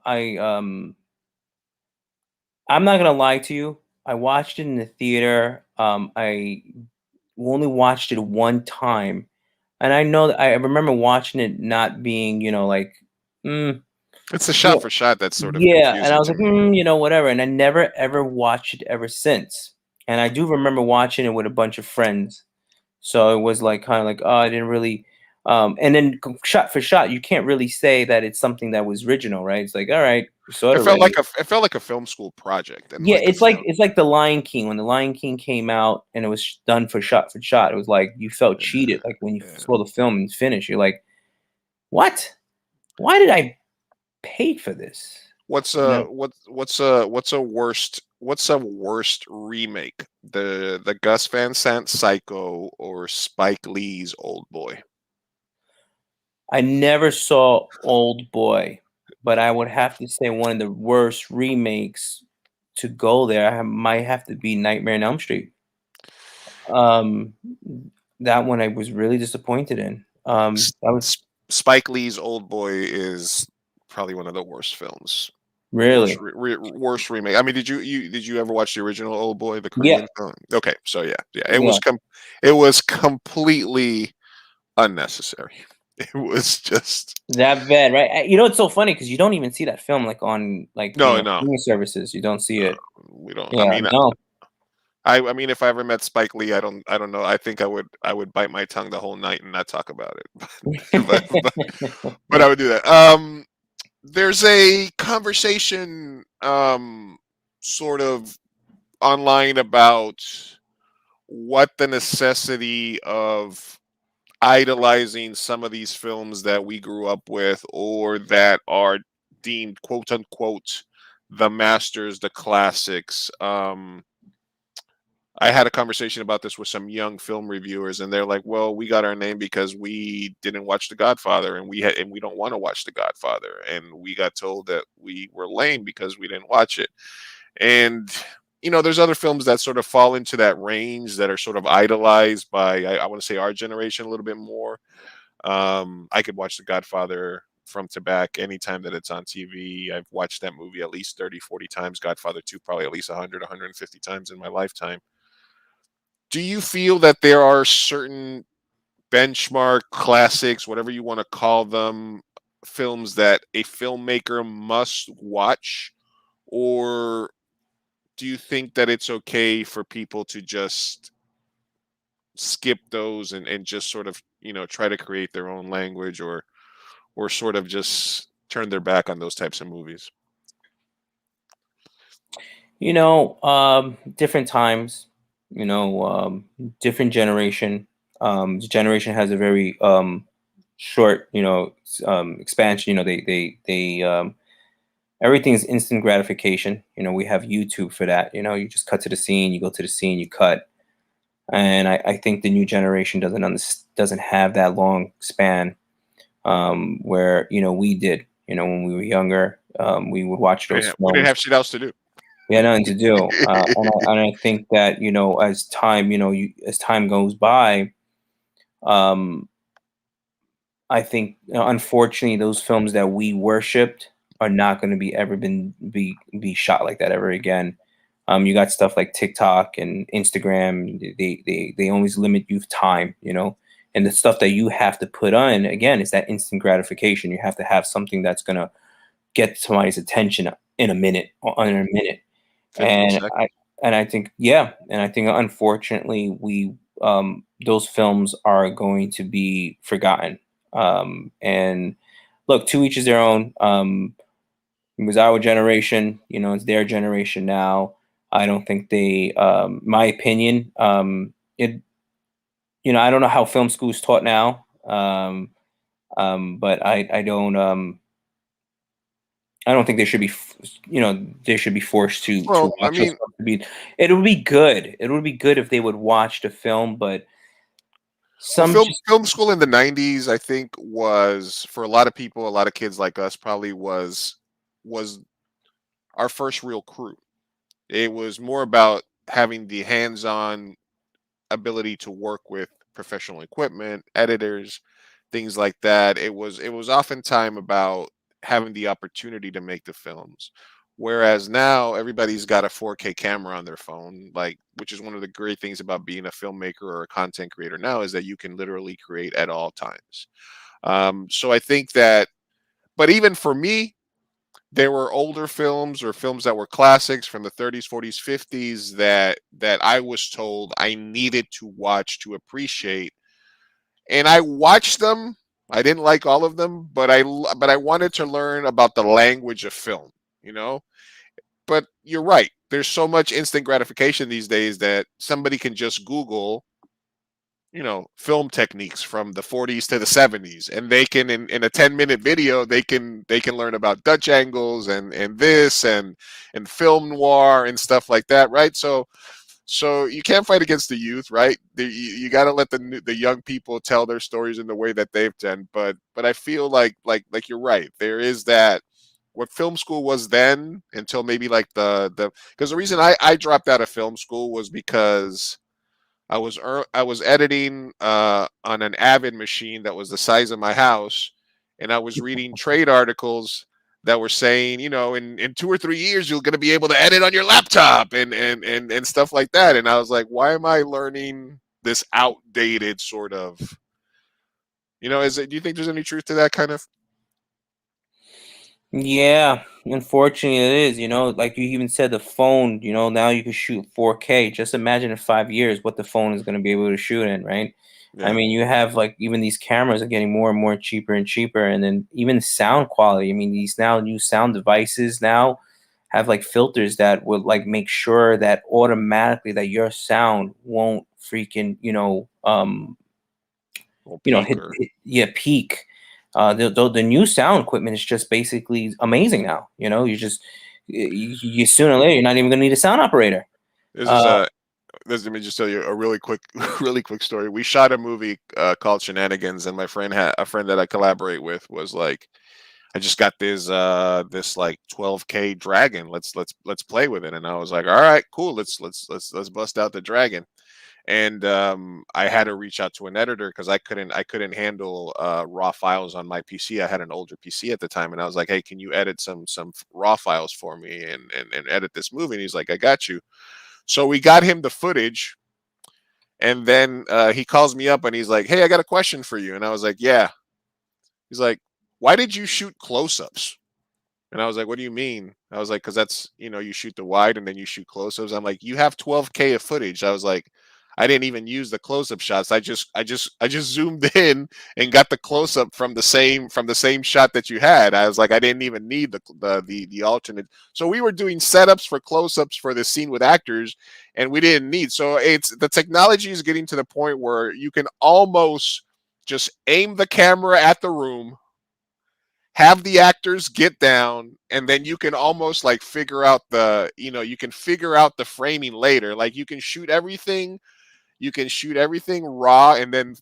not gonna lie to you. I watched it in the theater. I only watched it one time, and I know that I remember watching it not being, It's a shot for shot that's sort of and I was confusing like, whatever. And I never ever watched it ever since. And I do remember watching it with a bunch of friends. So it was like kind of like, oh, I didn't really. And then shot for shot, you can't really say that it's something that was original, right? It's like, all right, it felt like a film school project. And it's like The Lion King. When The Lion King came out and it was done for shot, it was like you felt cheated. Like when you saw the film and finish, you're like, what? Why did I pay for this? What's a worst remake? The Gus Van Sant Psycho or Spike Lee's Old Boy? I never saw Old Boy, but I would have to say one of the worst remakes to go there might have to be Nightmare on Elm Street. Um, that one I was really disappointed in. S- That was Spike Lee's Old Boy is probably one of the worst films. really, Worst remake. I mean, did you ever watch the original Old Boy, the yeah, Korean film? Okay, so yeah, yeah, it was completely unnecessary. It was just that bad, right? You know, it's so funny because you don't even see that film like on no. streaming services. You don't see it. We don't. I Yeah, mean, no. I mean, if I ever met Spike Lee, I don't know. I think I would bite my tongue the whole night and not talk about it. But I would do that. There's a conversation sort of online about what the necessity of idolizing some of these films that we grew up with or that are deemed quote unquote the masters, the classics. I had a conversation about this with some young film reviewers, and they're like, "Well, we got our name because we didn't watch The Godfather, and we don't want to watch The Godfather, and we got told that we were lame because we didn't watch it." And there's other films that sort of fall into that range that are sort of idolized by I want to say our generation a little bit more. I could watch The Godfather front to back anytime that it's on TV. I've watched that movie at least 30, 40 times. Godfather 2 probably at least 100, 150 times in my lifetime. Do you feel that there are certain benchmark classics, whatever you want to call them, films that a filmmaker must watch? Or do you think that it's okay for people to just skip those and just sort of, try to create their own language or sort of just turn their back on those types of movies? Different times, different generation. The generation has a very short, expansion. Everything is instant gratification. We have YouTube for that. You just cut to the scene, you go to the scene, you cut. And I think the new generation doesn't have that long span where we did. When we were younger, we would watch those We didn't films. have shit else to do. We had nothing to do, and I think that as time as time goes by, I think unfortunately those films that we worshipped are not going to be shot like that ever again. You got stuff like TikTok and Instagram. They always limit you time, and the stuff that you have to put on again is that instant gratification. You have to have something that's going to get somebody's attention in a minute or in a minute. 15 And seconds. I think unfortunately we those films are going to be forgotten. And look, to each is their own. It was our generation, it's their generation now. I don't think they, my opinion, it, I don't know how film school is taught now, but I don't think they should be, they should be forced to Well, I watch those mean, films to be. It would be good. It would be good if they would watch the film, but well, some just film school in the '90s, I think, was for a lot of people, a lot of kids like us, probably was our first real crew. It was more about having the hands-on ability to work with professional equipment, editors, things like that. It was oftentimes about having the opportunity to make the films. Whereas now everybody's got a 4K camera on their phone, like which is one of the great things about being a filmmaker or a content creator now is that you can literally create at all times. So I think that, but even for me, there were older films or films that were classics from the 30s, 40s, 50s that I was told I needed to watch to appreciate, and I watched them. I didn't like all of them, but I wanted to learn about the language of film, you know. But you're right. There's so much instant gratification these days that somebody can just Google, film techniques from the 40s to the 70s, and they can in a 10-minute video they can learn about Dutch angles and this and film noir and stuff like that, right? So So you can't fight against the youth, right? You got to let the young people tell their stories in the way that they've done. But I feel like you're right. There is that what film school was then until maybe like the because the reason I dropped out of film school was because I was editing on an Avid machine that was the size of my house, and I was reading trade articles that were saying, in 2 or 3 years you're going to be able to edit on your laptop and stuff like that. And I was like, why am I learning this outdated sort of? Do you think there's any truth to that kind of? Yeah, unfortunately it is. Like you even said, the phone. Now you can shoot 4K. Just imagine in 5 years what the phone is going to be able to shoot in, right? I Yeah. mean, you have like even these cameras are getting more and more cheaper and cheaper, and then even sound quality. I mean, these now new sound devices now have like filters that would like make sure that automatically that your sound won't freaking Well, peak or peak. The new sound equipment is just basically amazing now. You sooner or later you're not even gonna need a sound operator. this is Uh, a let me just tell you a really quick really quick story. We shot a movie called Shenanigans, and my friend had a friend that I collaborate with was like, I just got this like 12K dragon. Let's play with it. And I was like, all right, cool. Let's bust out the dragon. And I had to reach out to an editor because I couldn't handle raw files on my PC. I had an older PC at the time, and I was like, hey, can you edit some raw files for me and edit this movie? And he's like, I got you. So we got him the footage, and then he calls me up and he's like, hey, I got a question for you. And I was like, yeah. He's like, why did you shoot close-ups? And I was like, what do you mean? I was like, because that's, you shoot the wide and then you shoot close-ups. I'm like, you have 12K of footage. I was like, I didn't even use the close-up shots. I just zoomed in and got the close-up from the same shot that you had. I was like, I didn't even need the alternate. So we were doing setups for close-ups for the scene with actors, and we didn't need. So it's the technology is getting to the point where you can almost just aim the camera at the room, have the actors get down, and then you can almost like figure out the framing later. Like you can shoot everything raw and then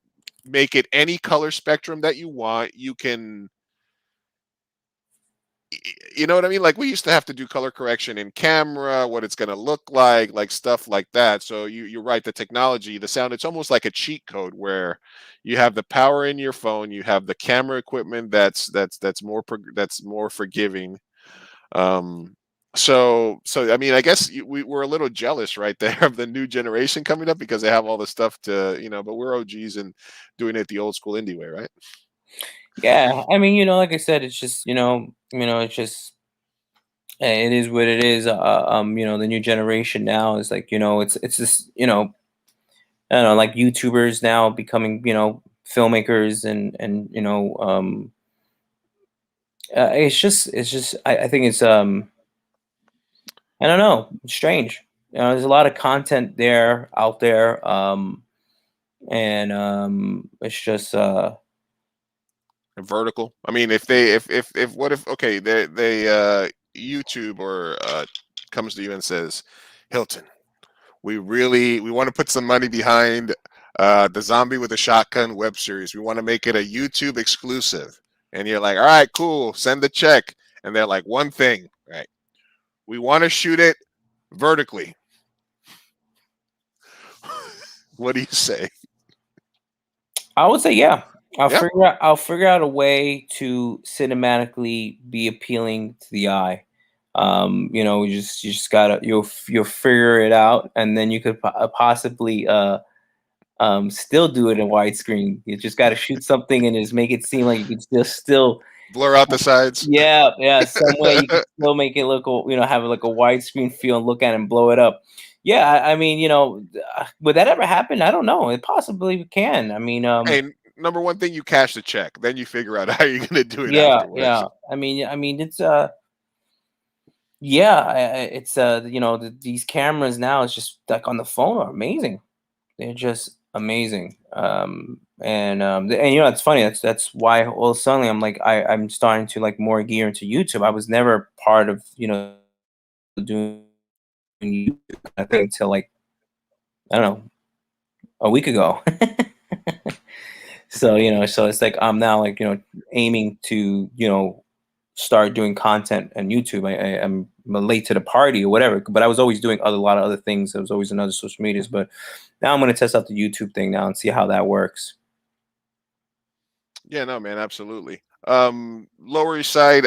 make it any color spectrum that you want. You know what I mean? Like we used to have to do color correction in camera, what it's going to look like stuff like that. So you're right. The technology, the sound, it's almost like a cheat code where you have the power in your phone, you have the camera equipment that's more forgiving. So I mean, I guess we're a little jealous right there of the new generation coming up because they have all the stuff but we're OGs and doing it the old school indie way, right? yeah, I mean, like I said, it's just it's just it is what it is. The new generation now is like it's just I don't know, like YouTubers now becoming filmmakers and it's just I think it's I don't know, it's strange. There's a lot of content out there, and it's just Vertical. I mean, if they if what if okay, they YouTube or comes to you and says, Hilton, we want to put some money behind the Zombie with a Shotgun web series. We want to make it a YouTube exclusive. And you're like, all right, cool, send the check. And they're like, one thing, right? We want to shoot it vertically. What do you say? I would say yeah. Yeah. I'll figure out a way to cinematically be appealing to the eye. You just gotta you'll figure it out, and then you could possibly still do it in widescreen. You just got to shoot something and just make it seem like you can still Blur out the sides. yeah, some way you can still make it look have like a widescreen feel and look at it and blow it up. Yeah, I mean, would that ever happen? I don't know. It possibly can. I mean, Hey, number one thing, you cash the check, then you figure out how you're gonna do it yeah, afterwards. I mean, it's yeah, it's these cameras now, it's just like on the phone are amazing. They're just amazing. And it's funny. That's why all suddenly I'm like I'm starting to like more gear into YouTube. I was never part of doing YouTube, I think, until like I don't know, a week ago. So, so it's like I'm now like, aiming to, start doing content on YouTube. I'm late to the party or whatever, but I was always doing a lot of other things. I was always in other social medias, but now I'm going to test out the YouTube thing now and see how that works. Yeah, no, man, absolutely. Lower East Side,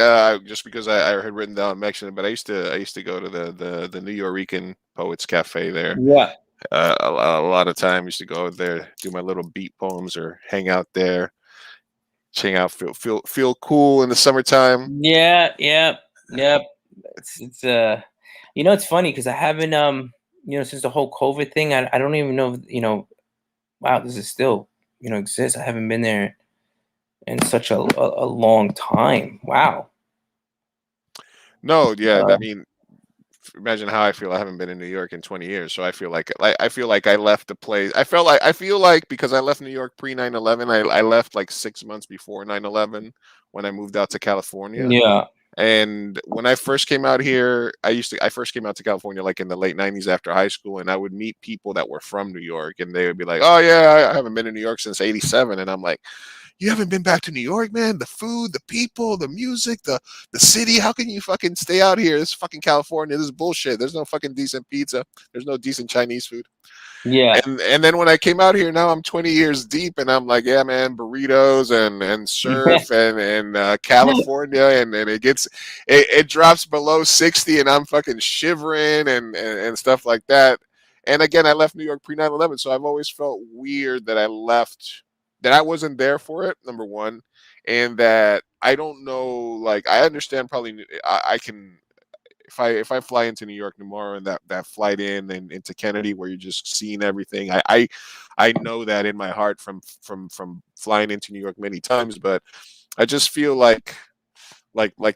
just because I had written down mentioned it, but I used to go to the New Yorican Poets Cafe there. Yeah. A lot of time used to go there, do my little beat poems or hang out there, hang out, feel cool in the summertime. Yeah. Yeah. Yep. It's it's funny because I haven't since the whole COVID thing, I don't even know wow, this is still exists. I haven't been there in such a long time. Wow. No, yeah, I Uh, mean, imagine how I feel. I haven't been in New York in 20 years, so I feel like I left the place. I feel like because I left New York pre 9/11, I left like 6 months before 9/11 when I moved out to California. yeah. And when I first came out here, I first came out to California like in the late 90s after high school, and I would meet people that were from New York, and they would be like, "Oh yeah, I haven't been in New York since '87," and I'm like, "You haven't been back to New York, man? The food, the people, the music, the city. How can you fucking stay out here? This is fucking California. This is bullshit. There's no fucking decent pizza. There's no decent Chinese food." Yeah. And then when I came out here, now I'm 20 years deep, and I'm like, yeah, man, burritos and surf and California, and it drops below 60, and I'm fucking shivering and stuff like that. And again, I left New York pre 9/11, so I've always felt weird that I left, that I wasn't there for it. Number one, and that I don't know, like I understand probably I can if I fly into New York tomorrow and that flight in and into Kennedy where you're just seeing everything, I know that in my heart from flying into New York many times, but I just feel like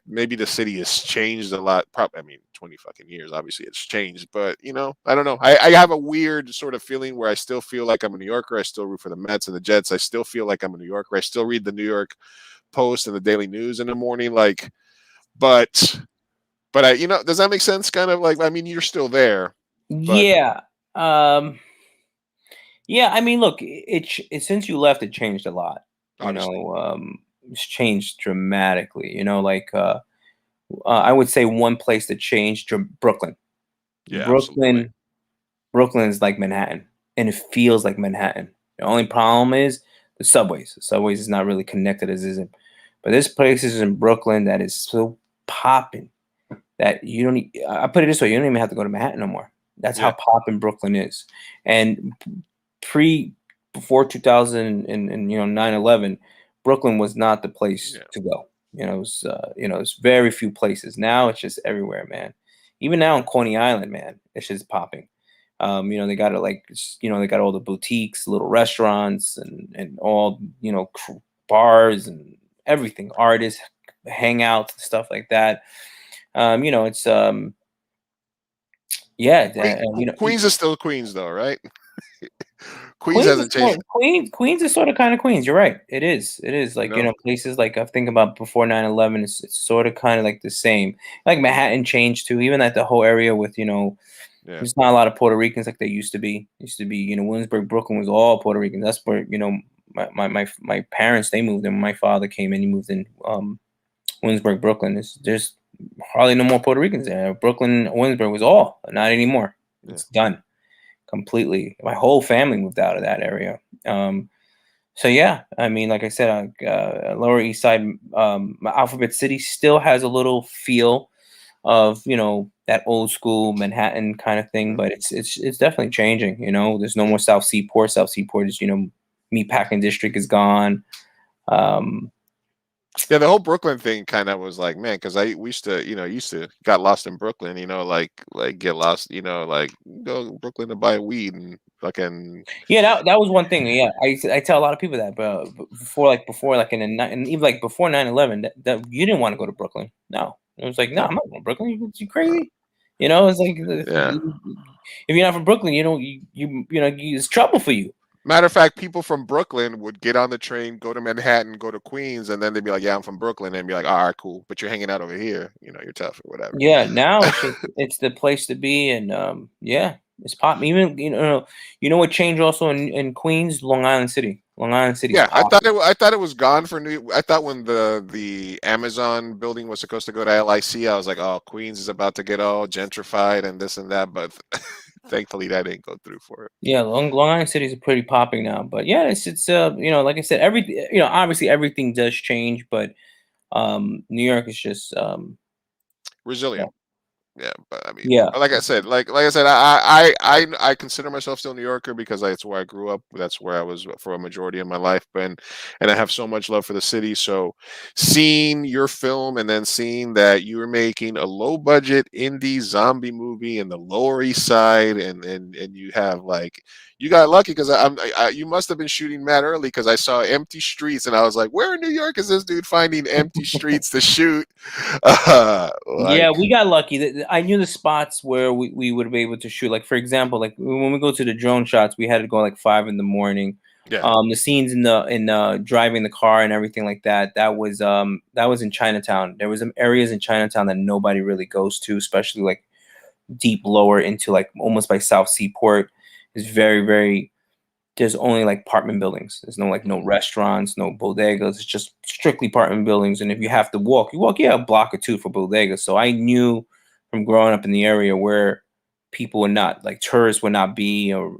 maybe the city has changed a lot. Probably, I mean, 20 fucking years, obviously it's changed, but I don't know. I have a weird sort of feeling where I still feel like I'm a New Yorker. I still root for the Mets and the Jets. I still feel like I'm a New Yorker. I still read the New York Post and the Daily News in the morning, like, but does that make sense? Kind of like, I mean, you're still there, but Yeah. Um, yeah. I mean, look, since you left, it changed a lot. obviously, It's changed dramatically. I would say one place that changed, Brooklyn. yeah, absolutely, Brooklyn is like Manhattan, and it feels like Manhattan. The only problem is the subways. The subways is not really connected as isn't. But this place is in Brooklyn that is so popping that you don't. I put it this way: you don't even have to go to Manhattan no more. That's how yeah, popping Brooklyn is. And before 2000 and 9/11, Brooklyn was not the place yeah, to go. There's very few places. Now it's just everywhere, man. Even now on Coney Island, man, it's just popping. They got it like they got all the boutiques, little restaurants, and all bars and everything, artists, hangouts, stuff like that. It's yeah, Queens is still Queens, though, right? Queens hasn't changed. Queens is sort of kind of Queens. You're right. It is. It is You like know, places like I think about before 9/11. It's sort of kind of like the same. Like Manhattan changed too. Even at the whole area with yeah, there's not a lot of Puerto Ricans like there used to be. Williamsburg, Brooklyn was all Puerto Ricans. That's where my parents they moved in. My father came in. He moved in Williamsburg, Brooklyn. There's hardly no more Puerto Ricans there. Brooklyn, Williamsburg was all, not anymore. yeah. It's done completely. My whole family moved out of that area. So yeah, I mean, like I said, Lower East Side, Alphabet City still has a little feel of that old school Manhattan kind of thing, but it's definitely changing. There's no more South Seaport. South Seaport is Meatpacking District is gone. Yeah, the whole Brooklyn thing kind of was like, man, because we used to got lost in Brooklyn, like get lost, like go to Brooklyn to buy weed and fucking Yeah, that was one thing. Yeah, I tell a lot of people that, but before like and even like before 9/11, that you didn't want to go to Brooklyn. No, it was like, no, no, I'm not going to Brooklyn. You crazy? It's like yeah. if you're not from Brooklyn, it's trouble for you. Matter of fact, people from Brooklyn would get on the train, go to Manhattan, go to Queens, and then they'd be like, "Yeah, I'm from Brooklyn," and be like, "All right, cool, but you're hanging out over here. You're tough or whatever." Yeah, now it's the place to be, and yeah, It's pop. Even you know what changed also in Queens, Long Island City. Long Island City's Yeah, pop. I thought it was gone for New. I thought when the Amazon building was supposed to go to LIC, I was like, oh, Queens is about to get all gentrified and this and that. But thankfully, that didn't go through for it. Yeah, Long Island City's pretty popping now. But yeah, it's like I said, obviously everything does change, but New York is just Resilient. Yeah, but I mean, yeah. but like I said, I consider myself still a New Yorker because that's where I grew up. That's where I was for a majority of my life. And I have so much love for the city. So seeing your film and then seeing that you were making a low budget indie zombie movie in the Lower East Side, and you have like you got lucky because you must have been shooting mad early because I saw empty streets and I was like, where in New York is this dude finding empty streets to shoot? Yeah, Like, we got lucky. I knew the spots where we would be able to shoot. Like for example, like when we go to the drone shots, we had to go like 5 a.m. yeah. The scenes in driving the car and everything like that. That was in Chinatown. There was some areas in Chinatown that nobody really goes to, especially like deep lower into like almost by South Seaport. It's very very. There's only like apartment buildings. There's no restaurants, no bodegas. It's just strictly apartment buildings. And if you have to walk, a block or two for bodegas. So I knew from growing up in the area where people would not, like tourists would not be, or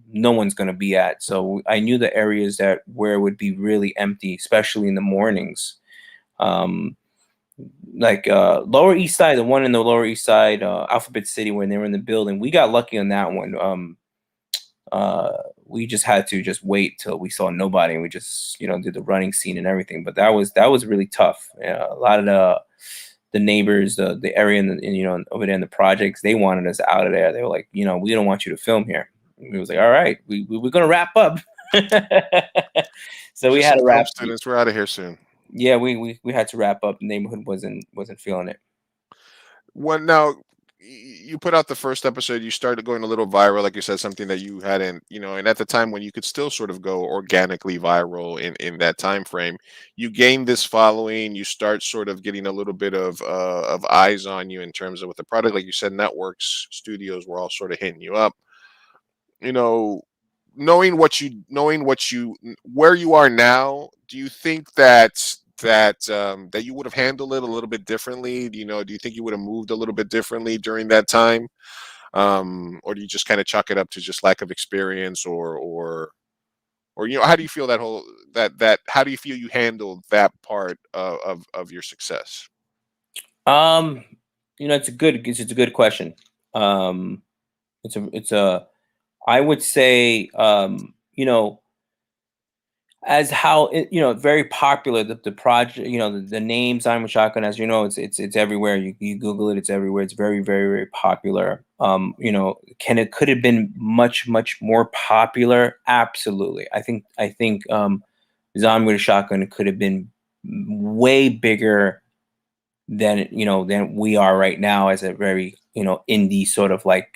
no one's gonna be at. So I knew the areas where it would be really empty, especially in the mornings. Lower East Side, the one in the Lower East Side, Alphabet City, when they were in the building, we got lucky on that one. We just had to just wait till we saw nobody, and we just did the running scene and everything. But that was really tough. A lot of the neighbors, the area over there in the projects, they wanted us out of there. They were like, we don't want you to film here. And we was like, all right, we're gonna wrap up. So we had to wrap. Students, we're out of here soon. Yeah, we had to wrap up. The neighborhood wasn't feeling it. Well, now you put out the first episode, you started going a little viral, like you said, something that you hadn't, and at the time when you could still sort of go organically viral in that time frame, you gained this following, you start sort of getting a little bit of eyes on you in terms of with the product, like you said, networks, studios were all sort of hitting you up, knowing where you are now. Do you think that you would have handled it a little bit differently? Do you think you would have moved a little bit differently during that time, or do you just kind of chalk it up to just lack of experience, or how do you feel how do you feel you handled that part of your success? It's a good question. It's a I would say as how very popular the project, the name Simon Shotgun, as it's everywhere. You Google it, it's everywhere. It's very very very popular. Could have been much more popular? Absolutely. I think Zombie with a Shotgun could have been way bigger than we are right now as a very indie sort of like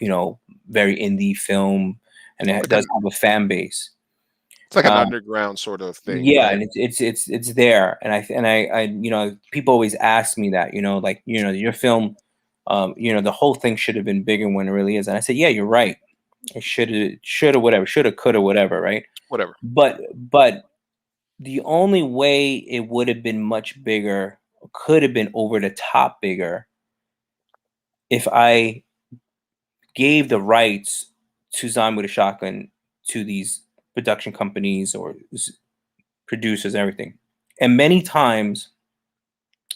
very indie film, and it does have a fan base. It's like an underground sort of thing. Yeah, right? and it's there, and I people always ask me that, your film, the whole thing should have been bigger when it really is, and I said, yeah, you're right. It should have, whatever, shoulda, coulda, whatever, right? Whatever. But the only way it would have been much bigger, could have been over the top bigger, if I gave the rights to Zombie with a Shotgun to these production companies or producers and everything. And many times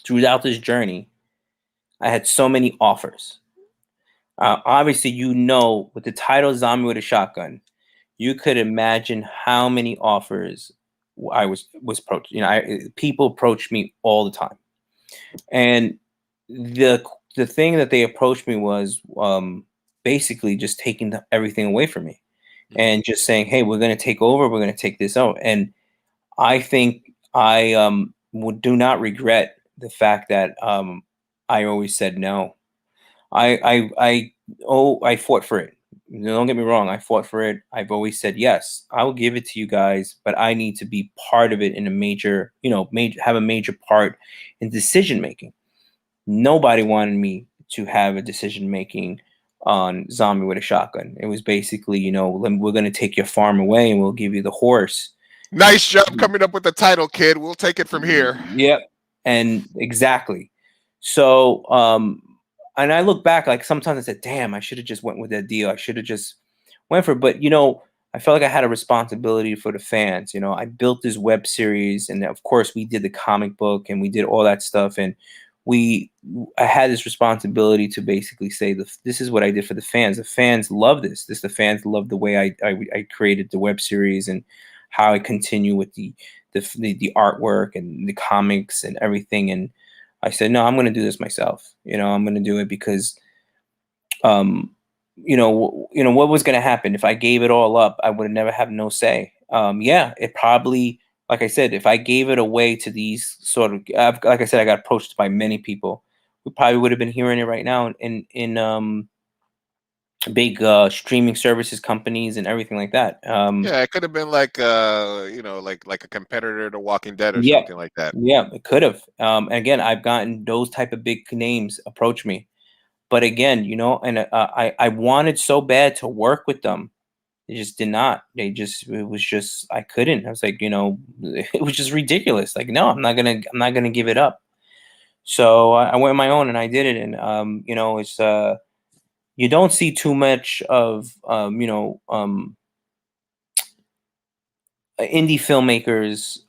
throughout this journey, I had so many offers. Obviously, with the title Zombie with a Shotgun, you could imagine how many offers I was approached. People approached me all the time. And the thing that they approached me was basically just taking everything away from me. And just saying, hey, we're going to take over. We're going to take this over. And I think I do not regret the fact that I always said no. I fought for it. Don't get me wrong. I fought for it. I've always said, yes, I will give it to you guys, but I need to be part of it in a major, have a major part in decision making. Nobody wanted me to have a decision making on Zombie with a Shotgun. It was basically, we're going to take your farm away and we'll give you the horse. Nice job coming up with the title, kid. We'll take it from here. Yep. And exactly. So, and I look back, like sometimes I said, damn, I should have just went with that deal. I should have just went for it. But, I felt like I had a responsibility for the fans. I built this web series, and of course we did the comic book and we did all that stuff. And I had this responsibility to basically say, this is what I did for the fans. The fans love this. The fans love the way I created the web series and how I continue with the artwork and the comics and everything. And I said, no, I'm going to do this myself. I'm going to do it because, what was going to happen if I gave it all up? I would never have no say. It probably, like I said, if I gave it away to these sort of, like I said, I got approached by many people. We probably would have been hearing it right now in big streaming services companies and everything like that. Yeah, it could have been like like a competitor to Walking Dead or Yeah. something like that. Yeah, it could have. Again, I've gotten those type of big names approach me, but again, and I wanted so bad to work with them. They just did not. It was just, I couldn't. I was like, it was just ridiculous. Like, no, I'm not gonna give it up. So I went on my own and I did it. And it's you don't see too much of indie filmmakers,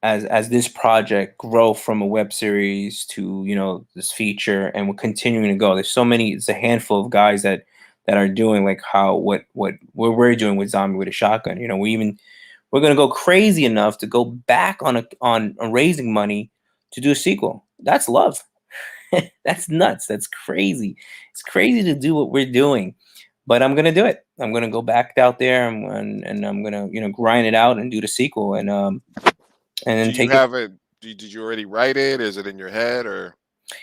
as this project grow from a web series to this feature, and we're continuing to go. There's so many. It's a handful of guys that are doing like what we're doing with Zombie with a Shotgun. We're gonna go crazy enough to go back on raising money to do a sequel. That's love. That's nuts. That's crazy. It's crazy to do what we're doing. But I'm gonna do it. I'm gonna go back out there and I'm gonna grind it out and do the sequel and then Do you take have it? Did you already write it? Is it in your head or?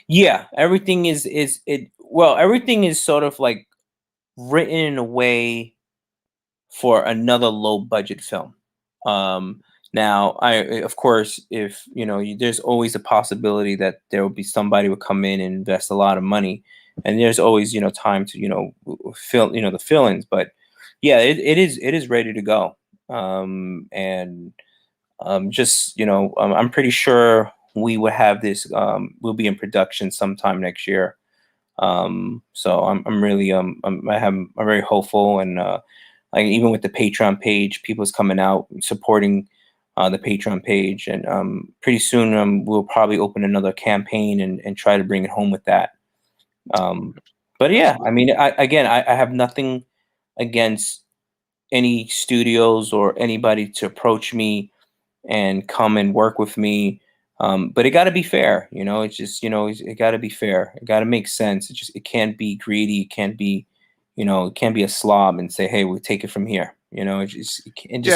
Yeah, everything is everything is sort of like written in a way for another low budget film. Now of course, if there's always a possibility that there will be somebody would come in and invest a lot of money. And there's always, time to, fill, the fill-ins, but yeah, it is ready to go. I'm pretty sure we will have this, we'll be in production sometime next year. So I'm really, I'm very hopeful. And, like even with the Patreon page, people's coming out supporting, the Patreon page. And, pretty soon, we'll probably open another campaign and try to bring it home with that. But yeah, I mean, I have nothing against any studios or anybody to approach me and come and work with me. But it got to be fair, it's just, it got to be fair. It got to make sense. It can't be greedy. It can't be, it can't be a slob and say, hey, we'll take it from here. It can't be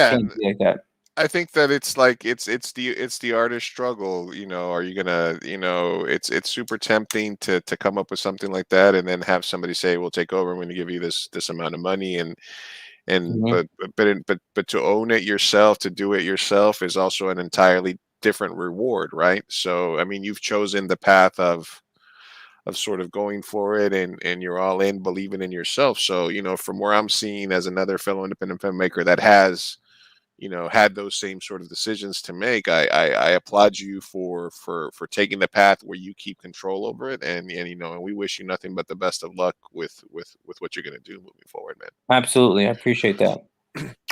like that. I think that it's like it's the artist struggle. Are you gonna it's super tempting to come up with something like that and then have somebody say, "We'll take over. I'm going to give you this amount of money," and Mhm. but to own it yourself, to do it yourself, is also an entirely different reward, right? So I mean, you've chosen the path of sort of going for it, and you're all in, believing in yourself. So from where I'm seeing as another fellow independent filmmaker that has had those same sort of decisions to make, I applaud you for taking the path where you keep control over it, and we wish you nothing but the best of luck with what you're going to do moving forward, man. Absolutely. I appreciate that.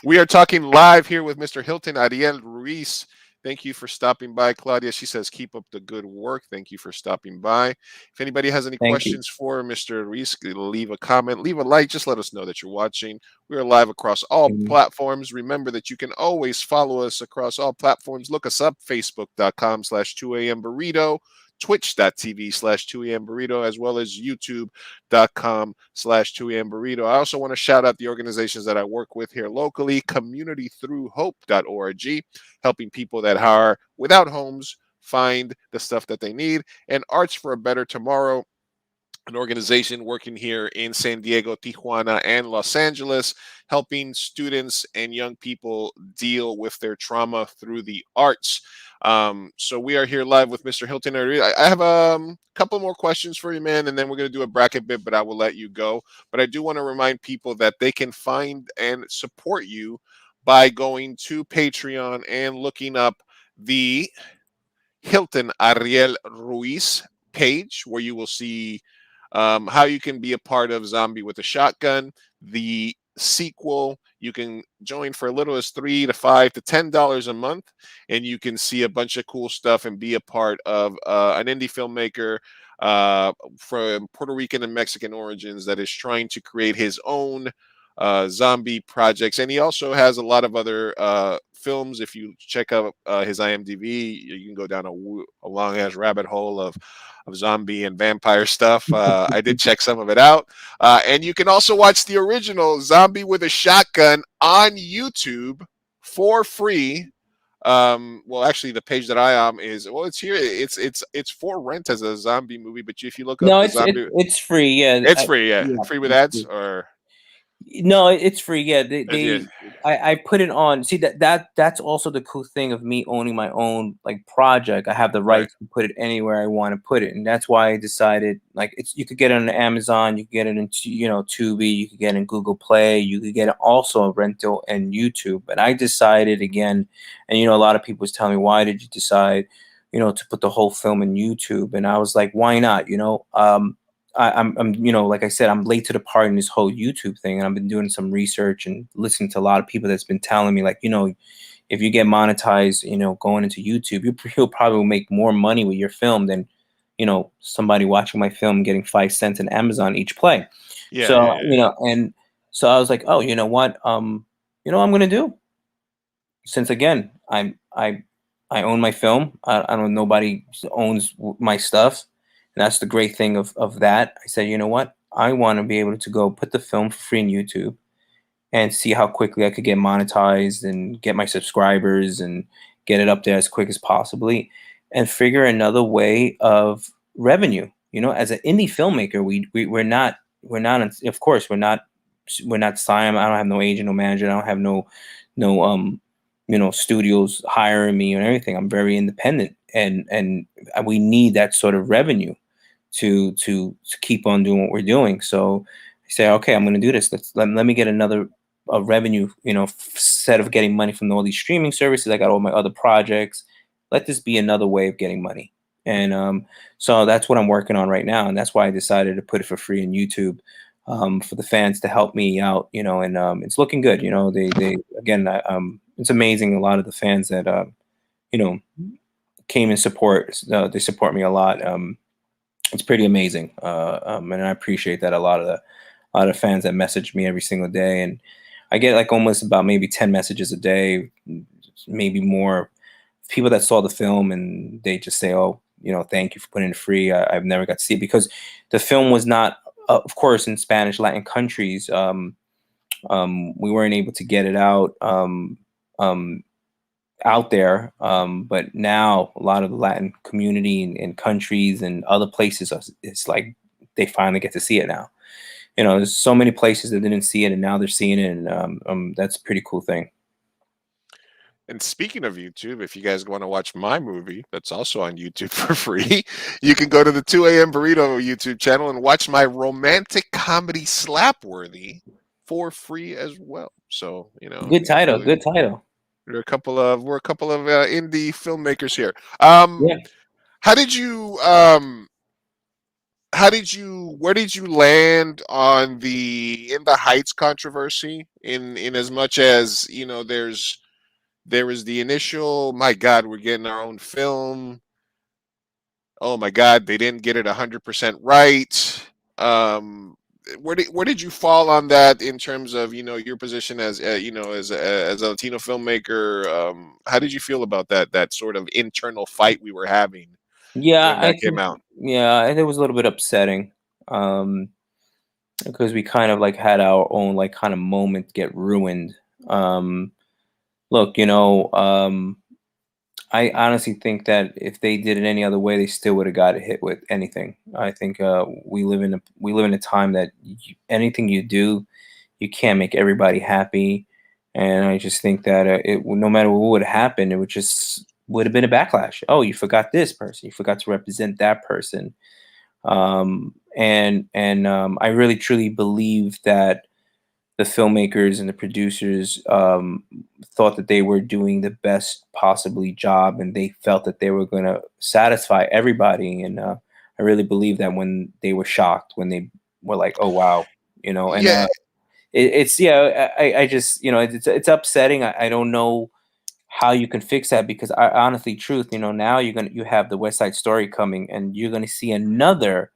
We are talking live here with Mr. Hilton Ariel Ruiz. Thank you for stopping by, Claudia. She says, keep up the good work. Thank you for stopping by. If anybody has any Thank you. questions for Mr. Ruiz, leave a comment, leave a like. Just let us know that you're watching. We are live across all Mhm. platforms. Remember that you can always follow us across all platforms. Look us up, facebook.com/2am burrito, twitch.tv/2am burrito, as well as youtube.com/2am burrito. I also want to shout out the organizations that I work with here locally: communitythroughhope.org, helping people that are without homes find the stuff that they need, and Arts for a Better Tomorrow, an organization working here in San Diego, Tijuana, and Los Angeles, helping students and young people deal with their trauma through the arts. So we are here live with Mr. Hilton Ariel. I have a couple more questions for you, man, and then we're going to do a bracket bit, but I will let you go. But I do want to remind people that they can find and support you by going to Patreon and looking up the Hilton Ariel Ruiz page, where you will see how you can be a part of Zombie with a Shotgun, the sequel. You can join for as little as $3 to $5 to $10 a month, and you can see a bunch of cool stuff and be a part of an indie filmmaker from Puerto Rican and Mexican origins that is trying to create his own zombie projects. And he also has a lot of other films. If you check out his IMDb, you can go down a long ass rabbit hole of zombie and vampire stuff. I did check some of it out. And you can also watch the original Zombie with a Shotgun on YouTube for free. Well, actually, the page that I am is, well, it's here. It's for rent as a zombie movie. But if you look up No, the it's zombie, it's free. Yeah, it's free. Yeah, yeah, free with it's ads free. or No, it's free. Yeah, yeah. I put it on. See that's also the cool thing of me owning my own like project. I have the Right. right to put it anywhere I want to put it, and that's why I decided like you could get it on Amazon, you could get it in Tubi, you could get it in Google Play, you could get it also on rental and YouTube. But I decided again, and a lot of people was telling me, why did you decide, to put the whole film in YouTube? And I was like, why not? I'm like I said, I'm late to the party in this whole YouTube thing, and I've been doing some research and listening to a lot of people that's been telling me like, if you get monetized, going into YouTube, you'll probably make more money with your film than, somebody watching my film getting 5 cents in Amazon each play. Yeah, So, yeah. and so I was like, oh, you know what? What I'm gonna do? Since again, I own my film. I don't nobody owns my stuff. And that's the great thing of that. I said, you know what? I want to be able to go put the film for free on YouTube and see how quickly I could get monetized and get my subscribers and get it up there as quick as possibly and figure another way of revenue. As an indie filmmaker, we're not of course we're not signed. I don't have no agent, no manager. I don't have no studios hiring me or anything. I'm very independent, and we need that sort of revenue to keep on doing what we're doing. So I say, okay, I'm going to do this. Let me get another revenue, instead of getting money from all these streaming services. I got all my other projects. Let this be another way of getting money. And so that's what I'm working on right now. And that's why I decided to put it for free on YouTube, for the fans to help me out, and it's looking good. They again, it's amazing. A lot of the fans that, came and support, they support me a lot. It's pretty amazing. And I appreciate that. A lot of fans that message me every single day, and I get like almost about maybe 10 messages a day, maybe more, people that saw the film and they just say, oh, thank you for putting it free. I've never got to see it because the film was not, of course, in Spanish Latin countries. We weren't able to get it out there, but now a lot of the Latin community and countries and other places, it's like they finally get to see it now. There's so many places that didn't see it and now they're seeing it, and that's a pretty cool thing. And speaking of YouTube, if you guys want to watch my movie that's also on YouTube for free, you can go to the 2 a.m. Burrito YouTube channel and watch my romantic comedy Slapworthy for free as well. So, Good title. Good title. We're a couple of indie filmmakers here. Yeah. Where did you land on the In the Heights controversy in as much as, there was the initial, my God, we're getting our own film. Oh my God, they didn't get it 100% right. Where did you fall on that in terms of your position as as a Latino filmmaker? How did you feel about that sort of internal fight we were having Yeah, when I that came think, out? yeah, it was a little bit upsetting, because we kind of like had our own like kind of moment get ruined. Look, I honestly think that if they did it any other way, they still would have got hit with anything. I think we live in a time that anything you do, you can't make everybody happy, and I just think that no matter what would happen, it would have been a backlash. Oh, you forgot this person, you forgot to represent that person, and I really truly believe that the filmmakers and the producers thought that they were doing the best possibly job, and they felt that they were going to satisfy everybody. And I really believe that when they were shocked, when they were like, "Oh wow," and Yeah, it's yeah, I just it's upsetting. I don't know how you can fix that because I honestly, truth, now you have the West Side Story coming, and you're gonna see another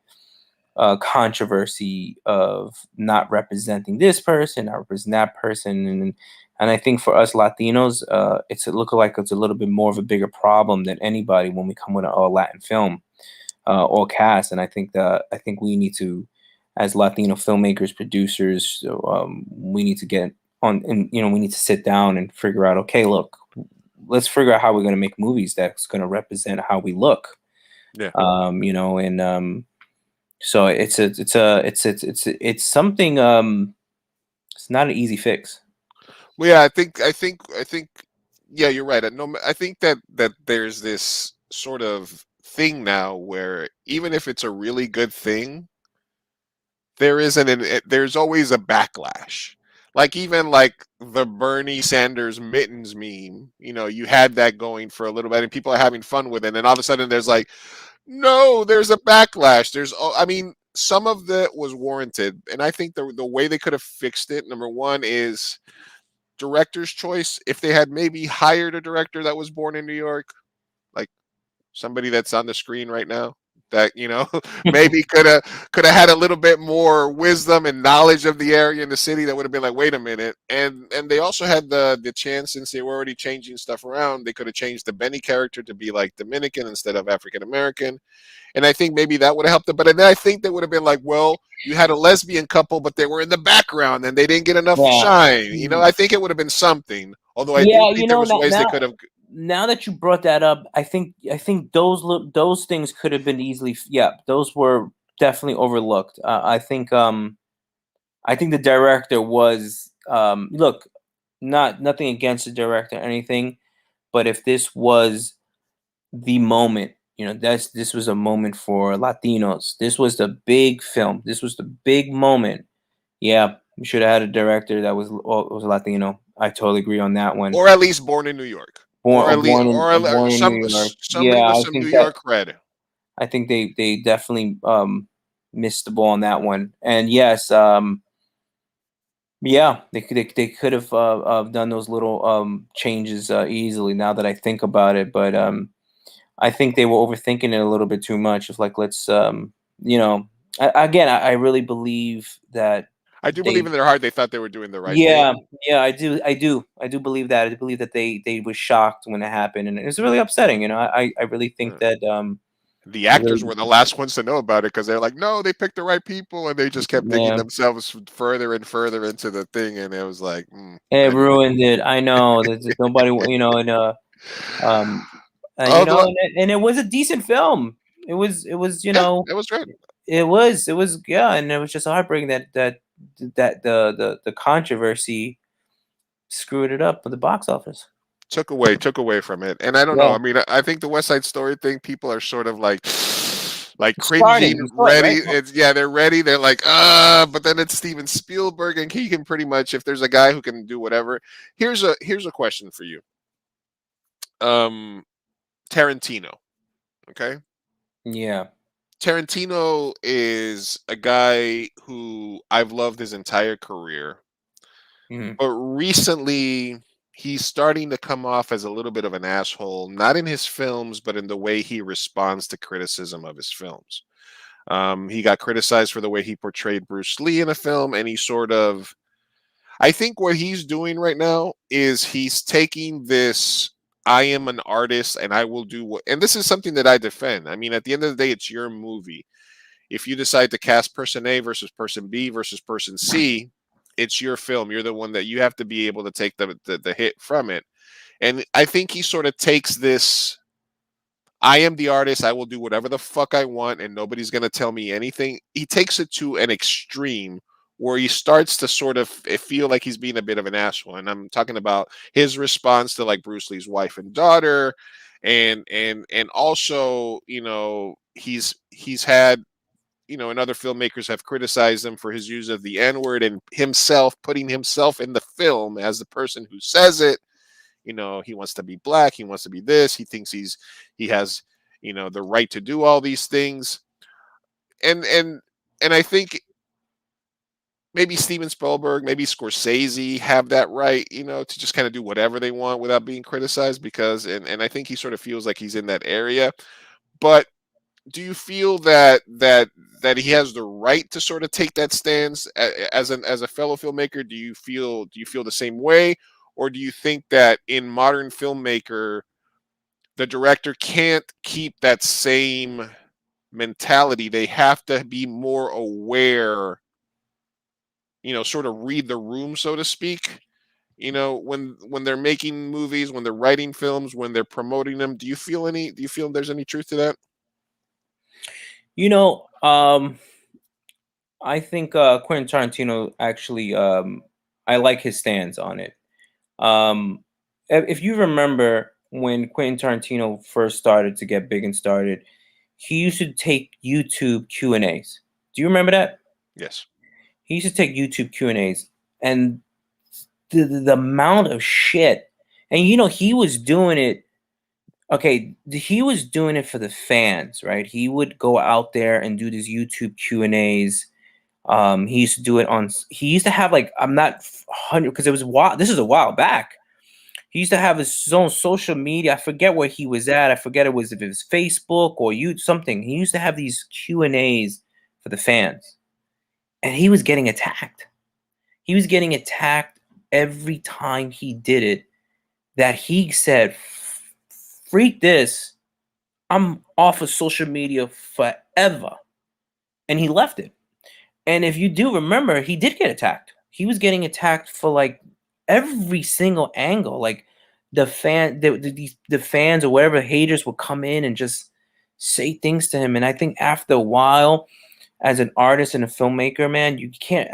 controversy of not representing this person, not representing that person, and I think for us Latinos, it's like it's a little bit more of a bigger problem than anybody when we come with an all Latin film, all cast, and I think we need to, as Latino filmmakers, producers, we need to get on, and we need to sit down and figure out, okay, look, let's figure out how we're going to make movies that's going to represent how we look, yeah. and so it's something. It's not an easy fix. Well, yeah, I think, yeah, you're right. No, I think that there's this sort of thing now where even if it's a really good thing, there's always a backlash. Like even like the Bernie Sanders mittens meme, you had that going for a little bit, and people are having fun with it, and all of a sudden there's like, no, there's a backlash. I mean, some of that was warranted, and I think the way they could have fixed it, number one, is director's choice. If they had maybe hired a director that was born in New York, like somebody that's on the screen right now, that maybe could have had a little bit more wisdom and knowledge of the area and the city, that would have been like, wait a minute. And they also had the chance, since they were already changing stuff around, they could have changed the Benny character to be like Dominican instead of African American. And I think maybe that would have helped them. But then I think they would have been like, well, you had a lesbian couple, but they were in the background and they didn't get enough Yeah. shine. I think it would have been something. Although I do Yeah, think there was ways they could have. now that you brought that up, I think those things could have been easily. Yeah, those were definitely overlooked. I think the director was look, nothing against the director or anything, but if this was the moment, this was a moment for Latinos. This was the big film. This was the big moment. Yeah, we should have had a director that was Latino. I totally agree on that one. Or at least born in New York. Or at least, or Born in New York. somebody Yeah, with I some think New that York cred. I think they definitely missed the ball on that one. And yes, yeah, they could have done those little changes easily. Now that I think about it, but I think they were overthinking it a little bit too much. It's like, let's again, I really believe that I do they believe in their heart they thought they were doing the right yeah, thing. yeah, I do believe that. I believe that they were shocked when it happened, and it was really upsetting. I really think that The I actors really were the last ones to know about it, because they're like, no, they picked the right people, and they just kept digging yeah, themselves further and further into the thing, and it was like, it anyway. ruined it. I know that nobody, and um, Although, and it was a decent film. It was yeah, it was great. it was yeah, and it was just heartbreaking that the controversy screwed it up with the box office. Took away from it, and I don't know. Yeah, I mean, I think the West Side Story thing, people are sort of like, like cringing, you saw it, ready. right? They're ready. They're like, but then it's Steven Spielberg, and he can pretty much, if there's a guy who can do whatever. Here's a question for you. Tarantino. Okay. Yeah. Tarantino is a guy who I've loved his entire career, Mhm. but recently he's starting to come off as a little bit of an asshole, not in his films, but in the way he responds to criticism of his films. He got criticized for the way he portrayed Bruce Lee in a film, and I think what he's doing right now is he's taking this, I am an artist and I will do what, and this is something that I defend. I mean, at the end of the day, it's your movie. If you decide to cast person A versus person B versus person C, it's your film. You're the one that you have to be able to take the hit from it. And I think he sort of takes this, I am the artist, I will do whatever the fuck I want and nobody's going to tell me anything. He takes it to an extreme where he starts to sort of feel like he's being a bit of an asshole. And I'm talking about his response to like Bruce Lee's wife and daughter, and also, you know, he's had, you know, and other filmmakers have criticized him for his use of the N-word, and himself putting himself in the film as the person who says it. You know, he wants to be black, he wants to be this, he thinks he has, you know, the right to do all these things. And I think maybe Steven Spielberg, maybe Scorsese have that right, you know, to just kind of do whatever they want without being criticized, because and I think he sort of feels like he's in that area. But do you feel that he has the right to sort of take that stance as a fellow filmmaker? Do you feel the same way, or do you think that in modern filmmaker the director can't keep that same mentality? They have to be more aware, you know, sort of read the room, so to speak. You know, when they're making movies, when they're writing films, when they're promoting them. Do you feel there's any truth to that? You know, I think Quentin Tarantino actually, I like his stance on it. If you remember when Quentin Tarantino first started to get big and started, he used to take YouTube Q&As. Do you remember that? Yes. He used to take YouTube Q&As, and the amount of shit, and you know, he was doing it. Okay, he was doing it for the fans, right? He would go out there and do these YouTube Q&As. He used to do it on. He used to have like, I'm not 100 because it was a while. This is a while back. He used to have his own social media. I forget where he was at. I forget if it was Facebook or you something. He used to have these Q&As for the fans, and he was getting attacked. He was getting attacked every time he did it. That he said, "Freak this! I'm off of social media forever," and he left it. And if you do remember, he did get attacked. He was getting attacked for like every single angle. Like the fans or whatever haters would come in and just say things to him. And I think after a while, as an artist and a filmmaker, man, you can't,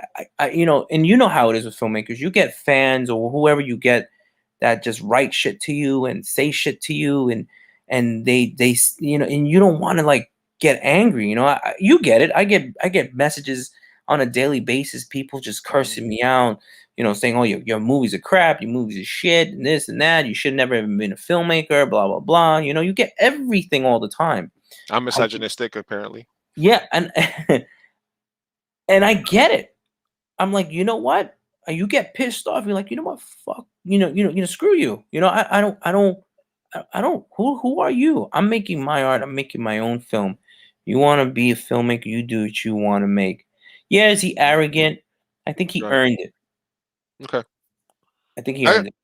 you know, and you know how it is with filmmakers. You get fans or whoever you get that just write shit to you and say shit to you, and they you know, and you don't want to like get angry. You know, you get it. I get messages on a daily basis, people just cursing me out, you know, saying, "Oh, your movies are crap, your movies are shit, and this and that. You should never have been a filmmaker." Blah blah blah. You know, you get everything all the time. I'm misogynistic, apparently. Yeah, and and I get it. I'm like, you know what? You get pissed off. You're like, you know what? Fuck. You know. Screw you. You know, I don't. Who are you? I'm making my art. I'm making my own film. You want to be a filmmaker? You do what you want to make. Yeah, is he arrogant? I think he Right. earned it. Okay. I think he earned it.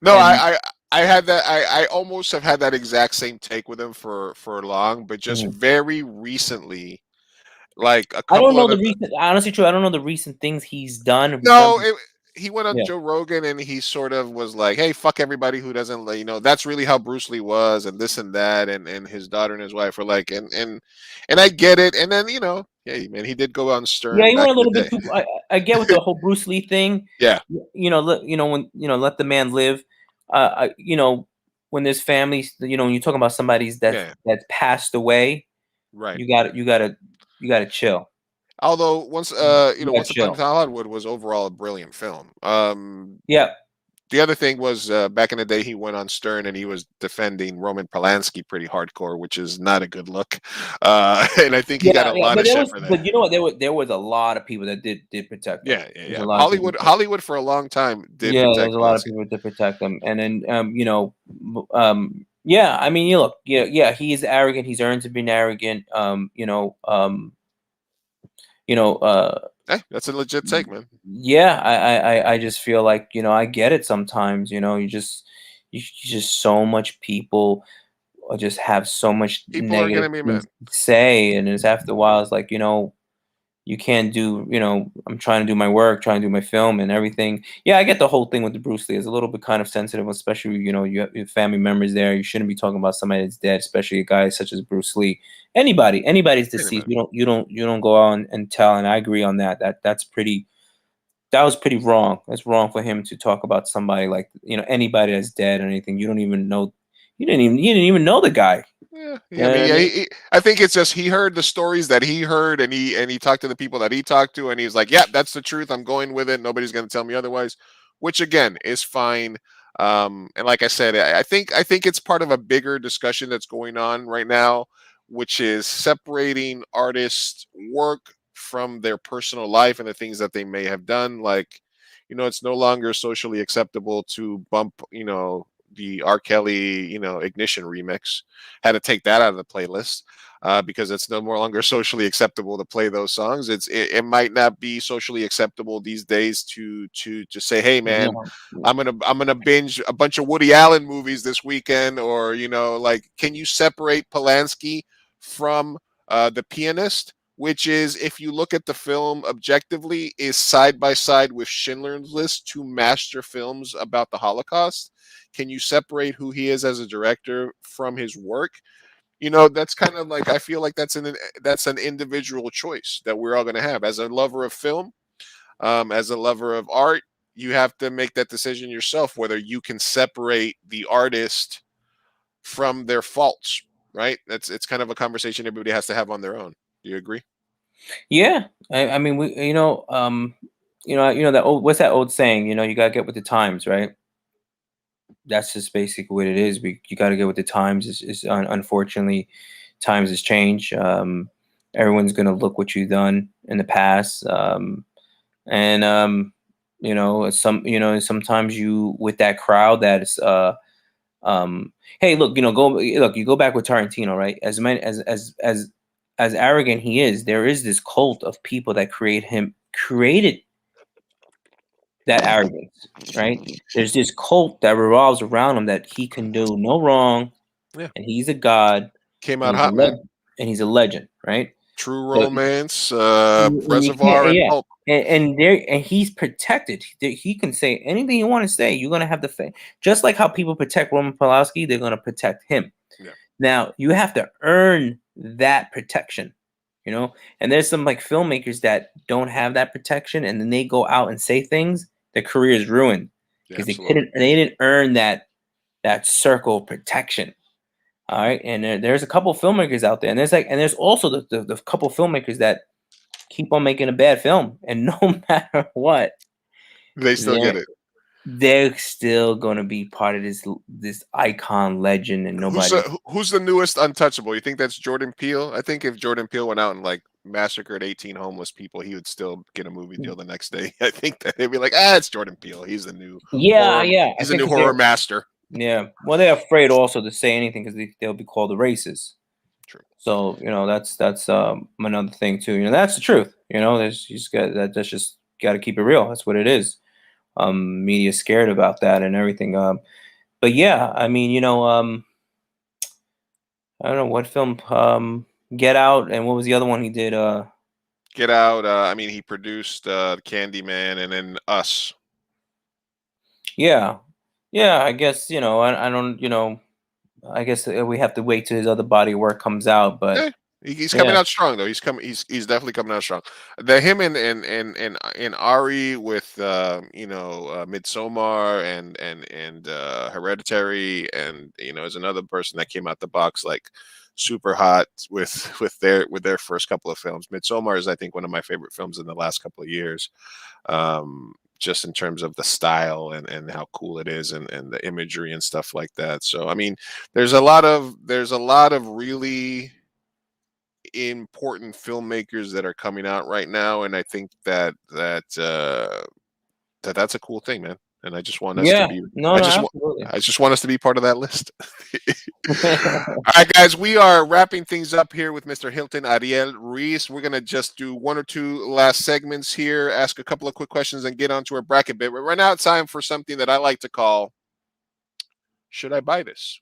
No, And I had that. I almost have had that exact same take with him for long, but just very recently, like a I don't couple know of the recent. Honestly, true. I don't know the recent things he's done. no, he went on Yeah. Joe Rogan and he sort of was like, "Hey, fuck everybody who doesn't, you know, that's really how Bruce Lee was, and this and that," and his daughter and his wife were like, and I get it. And then, you know, hey man, he did go on Yeah, Stern he back went a in the little bit day. too. I get with the whole Bruce Lee thing. Yeah, You know, when let the man live. You know, when there's families, you know, when you're talking about somebody's yeah, that's passed away, right. you gotta chill. Although You gotta Once Upon a chill. Time in Hollywood was overall a brilliant film. Yeah. The other thing was back in the day, he went on Stern and he was defending Roman Polanski pretty hardcore, which is not a good look. And I think he got Yeah, a yeah, lot but of shit for that. but you know what? There was a lot of people that did protect them. Yeah, yeah, There's yeah. a lot of people. Hollywood for a long time did Yeah, there's protect a lot of Polanski. people that protect them, and then you know, yeah. I mean, you look, yeah. He is arrogant. He's earned to being arrogant. You know, Hey, that's a legit take, man. yeah. I just feel like, you know, I get it sometimes. You know, you just so much people just have so much People are gonna negative be things mad. to say, and it's after a while, it's like, you know, you can't do, I'm trying to do my work, trying to do my film and everything. Yeah, I get the whole thing with the Bruce Lee. It's a little bit kind of sensitive, especially, you have your family members there. You shouldn't be talking about somebody that's dead, especially a guy such as Bruce Lee. Anybody's deceased. Anybody. You don't go out and tell. And I agree on that. That was pretty wrong. That's wrong for him to talk about somebody like, anybody that's dead or anything. You don't even know. You didn't even know the guy. Yeah, You I know mean, what I yeah, mean? I think it's just he heard the stories that he heard, and he talked to the people that he talked to, and he's like, "Yeah, that's the truth. I'm going with it. Nobody's going to tell me otherwise," which again is fine. And like I said, I think it's part of a bigger discussion that's going on right now, which is separating artists' work from their personal life and the things that they may have done. Like, it's no longer socially acceptable to bump, the R. Kelly, Ignition remix. Had to take that out of the playlist because it's no more longer socially acceptable to play those songs. It might not be socially acceptable these days to say, hey man, No. I'm gonna binge a bunch of Woody Allen movies this weekend, or like, can you separate Polanski from The Pianist? Which is, if you look at the film objectively, is side by side with Schindler's List, two master films about the Holocaust. Can you separate who he is as a director from his work? That's kind of like, I feel like that's an individual choice that we're all going to have as a lover of film, as a lover of art. You have to make that decision yourself whether you can separate the artist from their faults. Right? It's kind of a conversation everybody has to have on their own. Do you agree? Yeah, I mean, that old, what's that old saying? You gotta get with the times, right? That's just basically what it is. You got to get with the times. Unfortunately, times has changed. Everyone's gonna look what you've done in the past, and sometimes you with that crowd that is hey, look, you go back with Tarantino, right? As many as arrogant he is, there is this cult of people that created that arrogance, right? There's this cult that revolves around him that he can do no wrong, Yeah. and he's a god, Came and out hot, man. he's a legend, right? True So Romance, and you can't, Reservoir, and yeah, Pulp. and he's protected. He can say anything you want to say. You're gonna have the just like how people protect Roman Polanski, they're gonna protect him. Yeah. Now you have to earn that protection, And there's some like filmmakers that don't have that protection, and then they go out and say things. Their career is ruined because Absolutely. they didn't earn that circle of protection. All right, and there's a couple filmmakers out there, and there's also the couple filmmakers that keep on making a bad film, and no matter what, They still they're get it. they're still gonna be part of this icon legend, and nobody. Who's the newest untouchable? You think that's Jordan Peele? I think if Jordan Peele went out and like massacred 18 homeless people, he would still get a movie deal the next day. I think that they'd be like, it's Jordan Peele. He's the new Yeah, horror. yeah. He's the new horror master. Yeah. Well, they're afraid also to say anything because they'll be called the racist. True. So that's another thing too. That's the truth. There's you just got that's just got to keep it real. That's what it is. Media's scared about that and everything. But yeah, I mean, I don't know what film. Get Out, and what was the other one he did? Get Out. I mean, he produced Candyman and then Us. Yeah, yeah. I guess I don't. I guess we have to wait till his other body of work comes out. But Yeah, he's coming out strong though. He's definitely coming out strong. Him and Ari with Midsommar and Hereditary, and is another person that came out the box like super hot with their first couple of films. Midsommar is, I think, one of my favorite films in the last couple of years. Just in terms of the style and how cool it is and the imagery and stuff like that. So I mean, there's a lot of really important filmmakers that are coming out right now, and I think that's a cool thing, man. And I just want us to be absolutely. I just want us to be part of that list. All right, guys, we are wrapping things up here with Mr. Hilton Ariel Ruiz. We're going to just do one or two last segments here, ask a couple of quick questions, and get onto our bracket bit. We're running out of time for something that I like to call, Should I Buy This?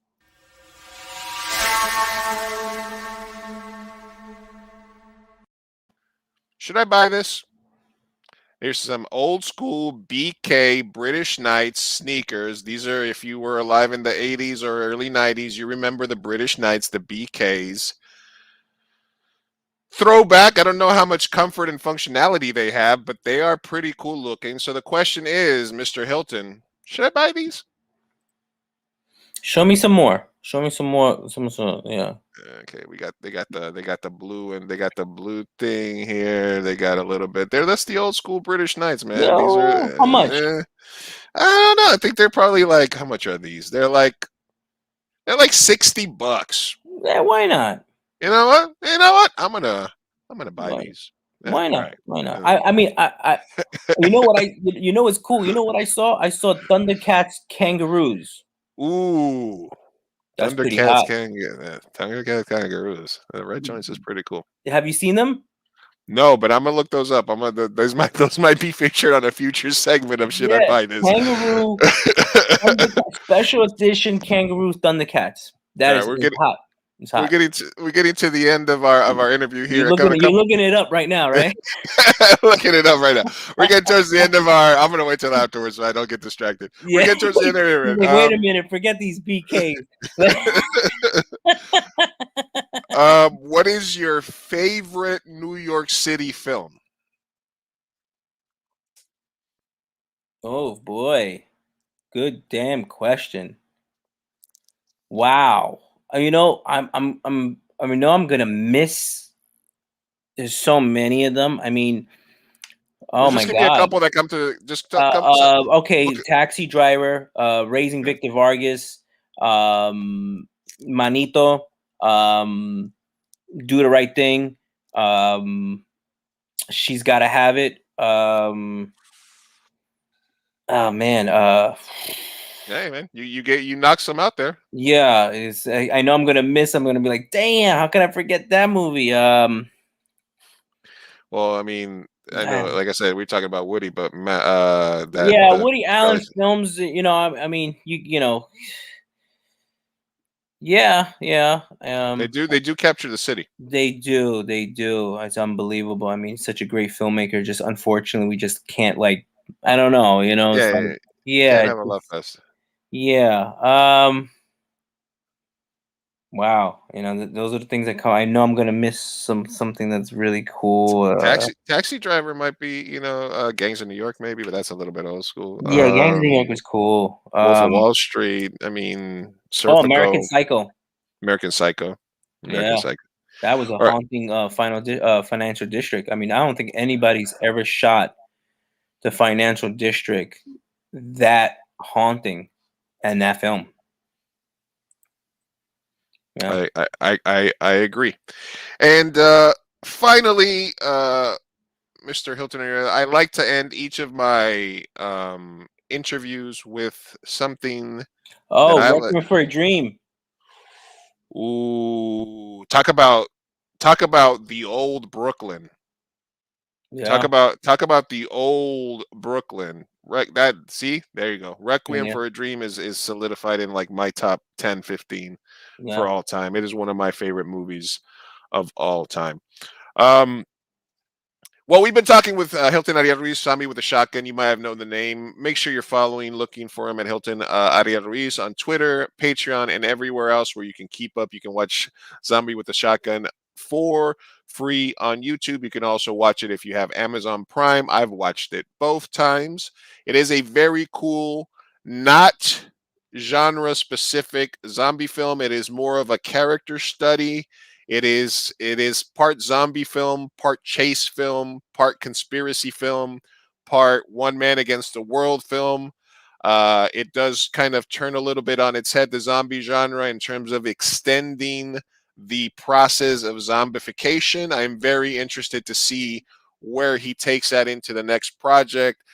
Should I buy this? Here's some old school BK British Knights sneakers. These are, if you were alive in the 80s or early 90s, you remember the British Knights, the BKs. Throwback. I don't know how much comfort and functionality they have, but they are pretty cool looking. So the question is, Mr. Hilton, should I buy these? Show me some more. Show me some more. Some yeah. Okay, they got the blue, and they got the blue thing here. They got a little bit there. That's the old school British Knights, man. These are How much? I don't know. I think they're probably like, how much are these? They're like $60. Yeah, why not? You know what? You know what? I'm gonna buy Why, these. Yeah, why all not? right. Why not? I mean, you know what you know what's cool? You know what I saw? I saw Thundercats kangaroos. Ooh, That's pretty Thundercats hot. Thundercats kangaroos. The red joints is pretty cool. Have you seen them? No, but I'm gonna look those up. Those might be featured on a future segment of Should I Buy This? Kangaroo special edition kangaroo Thundercats. That All is right, hot. It's hot. we're getting to the end of our interview here. You're looking it up right now, right? Looking it up right now. We're getting towards the end of our. I'm gonna wait till afterwards so I don't get distracted. Yeah. We're getting towards the end of the interview. Wait a minute, forget these BKs. What is your favorite New York City film? Oh boy, good damn question. Wow, you know, I know I'm gonna miss. There's so many of them. I mean, oh my Just give me a god. couple that come to Okay, Taxi Driver, Raising Victor Vargas, Manito, Do the Right Thing, She's Gotta Have It. Oh man, hey man, you knock some out there. yeah, I know I'm gonna miss. I'm gonna be like, damn, how can I forget that movie? Well, I mean, I know, like I said, we're talking about Woody, but Woody Allen films. You know, I mean, you know, yeah. they do capture the city. They do. It's unbelievable. I mean, such a great filmmaker. Just unfortunately, we just can't like. I don't know. You know. Can't have a love fest. Yeah. Wow. You know, those are the things that come. I know I'm gonna miss something that's really cool. Taxi Driver might be, Gangs of New York maybe, but that's a little bit old school. Yeah, Gangs of New York was cool. Wolf of Wall Street. I mean, American Psycho. American Psycho. That was a haunting financial district. I mean, I don't think anybody's ever shot the financial district that haunting and that film. Yeah. I agree. And finally, Mr. Hilton, I like to end each of my interviews with something. Requiem for a Dream. Ooh, talk about the old Brooklyn. Yeah. Talk about the old Brooklyn. Right, there you go. Requiem for a Dream is solidified in like my top 10, 15 for all time. It is one of my favorite movies of all time. Well, we've been talking with Hilton Ariel Ruiz, Zombie with a Shotgun. You might have known the name. Make sure you're looking for him at Hilton Ariel Ruiz on Twitter, Patreon, and everywhere else where you can keep up. You can watch Zombie with a Shotgun for free on YouTube. You can also watch it if you have Amazon Prime. I've watched it both times. It is a very cool, not genre-specific zombie film. It is more of a character study. It is part zombie film, part chase film, part conspiracy film, part one man against the world film. It does kind of turn a little bit on its head, the zombie genre, in terms of extending the process of zombification. I'm very interested to see where he takes that into the next project.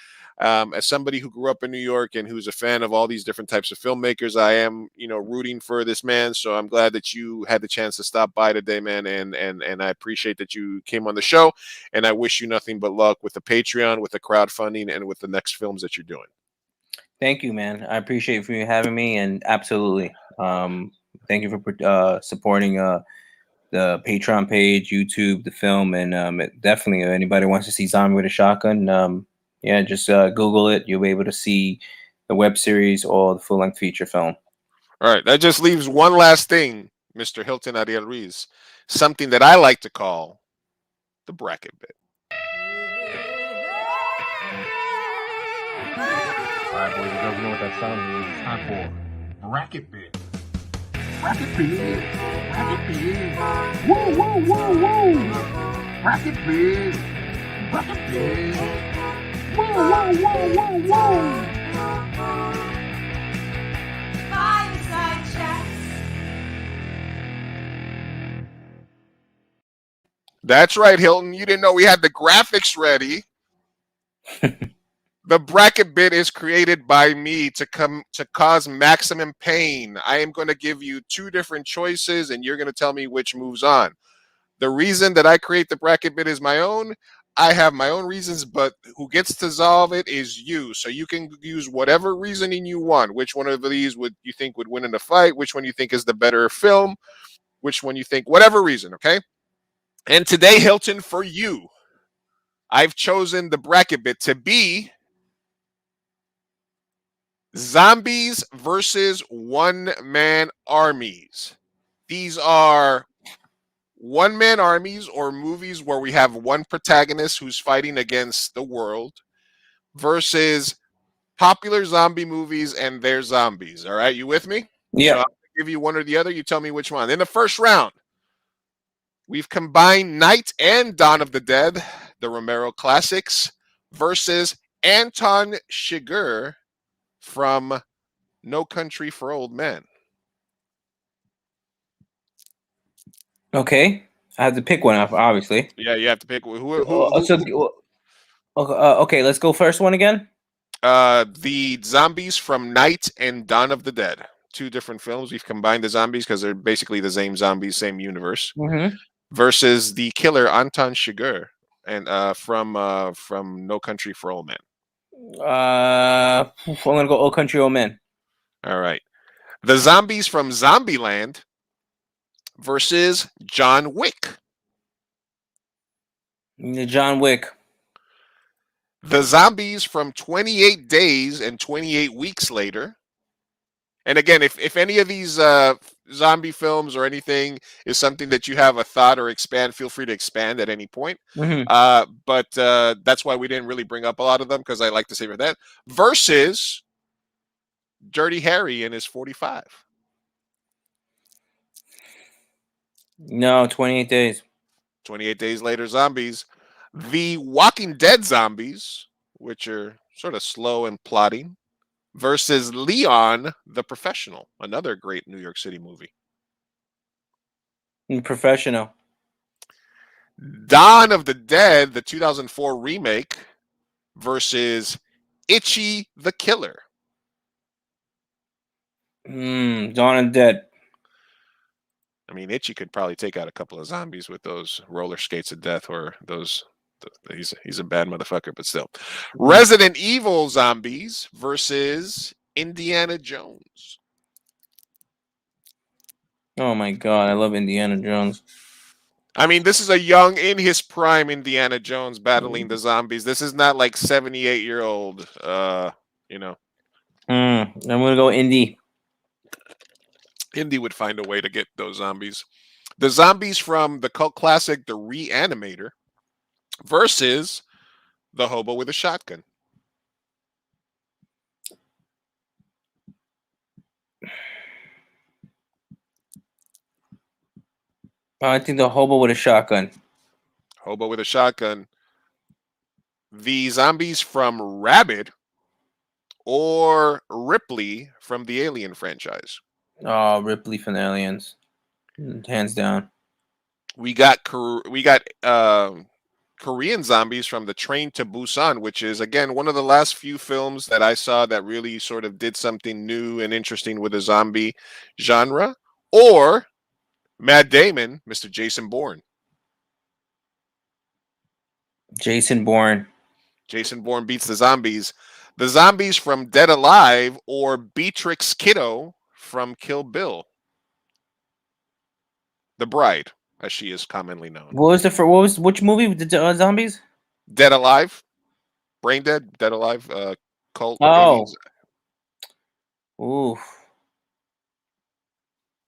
As somebody who grew up in New York and who's a fan of all these different types of filmmakers, I am, rooting for this man. So I'm glad that you had the chance to stop by today, man. And I appreciate that you came on the show. And I wish you nothing but luck with the Patreon, with the crowdfunding, and with the next films that you're doing. Thank you, man. I appreciate you having me, and absolutely. Thank you for supporting the Patreon page, YouTube, the film, and definitely if anybody wants to see Zombie with a Shotgun, yeah, just Google it. You'll be able to see the web series or the full-length feature film. All right, that just leaves one last thing, Mr. Hilton Ariel Ruiz. Something that I like to call the bracket bit. All right, boys and girls, you know what that sound means. It's time for bracket bit. Bracket bit. Bracket bit. Woo, woo, woo, woo. Bracket bit. Bracket bit. Woo, woo, woo, woo, woo. Fireside chats. That's right, Hilton. You didn't know we had the graphics ready. The bracket bit is created by me to cause maximum pain. I am going to give you two different choices, and you're going to tell me which moves on. The reason that I create the bracket bit is my own. I have my own reasons, but who gets to solve it is you. So you can use whatever reasoning you want. Which one of these would you think would win in a fight? Which one you think is the better film? Which one you think? Whatever reason, okay? And today, Hilton, for you, I've chosen the bracket bit to be zombies versus one-man armies. These are one-man armies or movies where we have one protagonist who's fighting against the world versus popular zombie movies and their zombies. All right, you with me? Yeah. So I'll give you one or the other. You tell me which one. In the first round, we've combined Night and Dawn of the Dead, the Romero classics, versus Anton Chigurh from No Country for Old Men. Okay, I have to pick one up, obviously. Yeah, you have to pick who Okay, let's go first one again. the zombies from Night and Dawn of the Dead. Two different films. We've combined the zombies because they're basically the same zombies, same universe. Mm-hmm. Versus the killer Anton Chigurh and from No Country for Old Men. I'm gonna go Old Country Old Men. All right. The zombies from Zombieland versus John Wick. John Wick. The zombies from 28 Days and 28 Weeks Later. And again, if any of these zombie films or anything is something that you have a thought or expand, feel free to expand at any point. Mm-hmm. But that's why we didn't really bring up a lot of them because I like to savor that. Versus Dirty Harry in his 45. No, 28 Days. 28 Days Later zombies. The Walking Dead zombies, which are sort of slow and plotting, versus Leon the Professional, another great New York City movie. Professional. Dawn of the Dead, the 2004 remake, versus Itchy the Killer. Dawn of the Dead. I mean, Itchy could probably take out a couple of zombies with those roller skates of death, or those. He's a bad motherfucker, but still. Resident Evil zombies versus Indiana Jones. Oh my God, I love Indiana Jones. I mean, this is a young, in his prime Indiana Jones battling the zombies. This is not like 78-year-old, you know. I'm gonna go Indy. Indy would find a way to get those zombies. The zombies from the cult classic The Reanimator versus the Hobo with a Shotgun. I think the Hobo with a Shotgun. Hobo with a Shotgun. The zombies from Rabid or Ripley from the Alien franchise. Oh, Ripley from the Aliens, hands down. We got Korean zombies from the Train to Busan, which is again one of the last few films that I saw that really sort of did something new and interesting with the zombie genre. Or Matt Damon, Mr. Jason Bourne. Jason Bourne. Jason Bourne beats the zombies. The zombies from Dead Alive or Beatrix Kiddo from Kill Bill. The Bride. as she is commonly known. Which movie with the zombies? Dead Alive, Brain Dead, Dead Alive, cult Oh, 80s. ooh,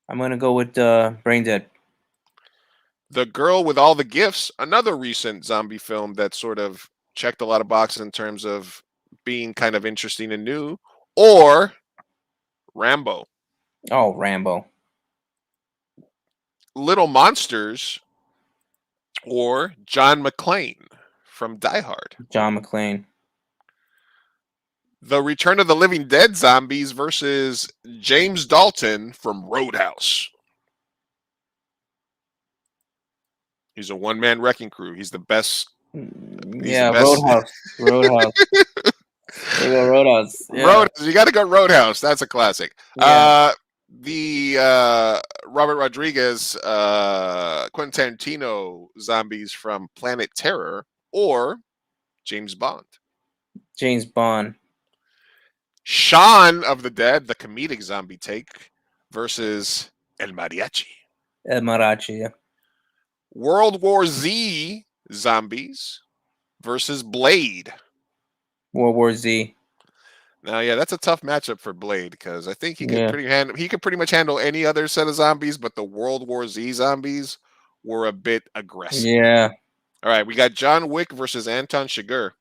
I'm gonna go with Brain Dead. The Girl with All the Gifts, another recent zombie film that sort of checked a lot of boxes in terms of being kind of interesting and new, or Rambo. Oh, Rambo. Little Monsters, or John McClane from Die Hard. John McClane. The Return of the Living Dead zombies versus James Dalton from Roadhouse. He's a one-man wrecking crew. He's the best. He's the Yeah, best. Roadhouse. Roadhouse. There you go, Roadhouse. Yeah. Roadhouse. You got to go Roadhouse. That's a classic. Yeah. The Robert Rodriguez, Quentin Tarantino zombies from Planet Terror, or James Bond. James Bond. Shaun of the Dead, the comedic zombie take, versus El Mariachi. El Mariachi. Yeah. World War Z zombies versus Blade. World War Z. Now, yeah, that's a tough matchup for Blade because I think he could Yeah. pretty much handle any other set of zombies, but the World War Z zombies were a bit aggressive. Yeah. All right, we got John Wick versus Anton Chigurh.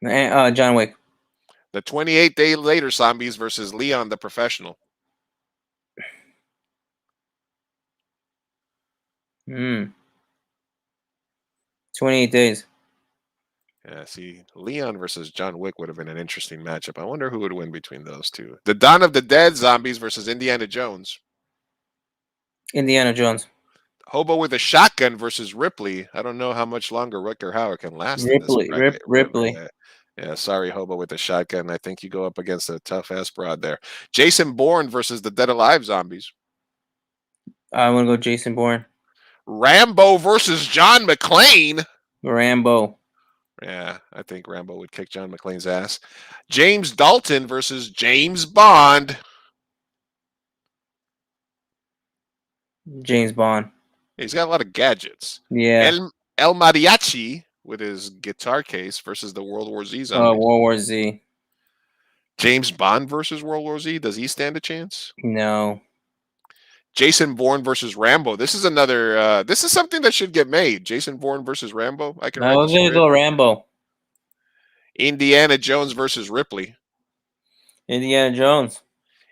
John Wick. The 28 Day Later zombies versus Leon the Professional. 28 days. Yeah, see, Leon versus John Wick would have been an interesting matchup. I wonder who would win between those two. The Dawn of the Dead zombies versus Indiana Jones. Indiana Jones. Hobo with a Shotgun versus Ripley. I don't know how much longer Rick or Howard can last in this Ripley. bracket. Ripley. Yeah, sorry, Hobo with a Shotgun. I think you go up against a tough-ass broad there. Jason Bourne versus the Dead Alive zombies. I'm going to go Jason Bourne. Rambo versus John McClane. Rambo. Yeah, I think Rambo would kick John McClane's ass. James Dalton versus James Bond. James Bond. He's got a lot of gadgets. Yeah. El Mariachi with his guitar case versus the World War Z zombies. World War Z. James Bond versus World War Z. Does he stand a chance? No. Jason Bourne versus Rambo. This is another. This is something that should get made. Jason Bourne versus Rambo. I can. I was going to go Rambo. Indiana Jones versus Ripley. Indiana Jones.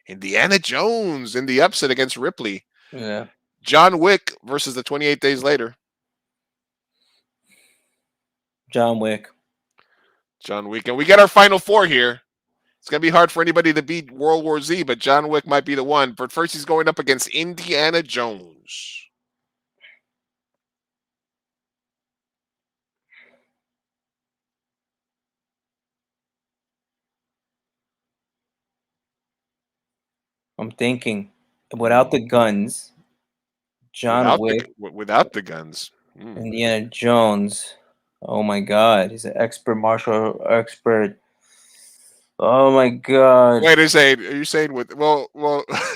Indiana Jones in the upset against Ripley. Yeah. John Wick versus the 28 Days Later. John Wick. John Wick. And we got our final four here. It's going to be hard for anybody to beat World War Z, but John Wick might be the one. But first, he's going up against Indiana Jones. I'm thinking, without the guns, John Wick, without the guns. Indiana Jones. Oh my God, he's an martial expert. Oh my God! Wait, are you saying with well?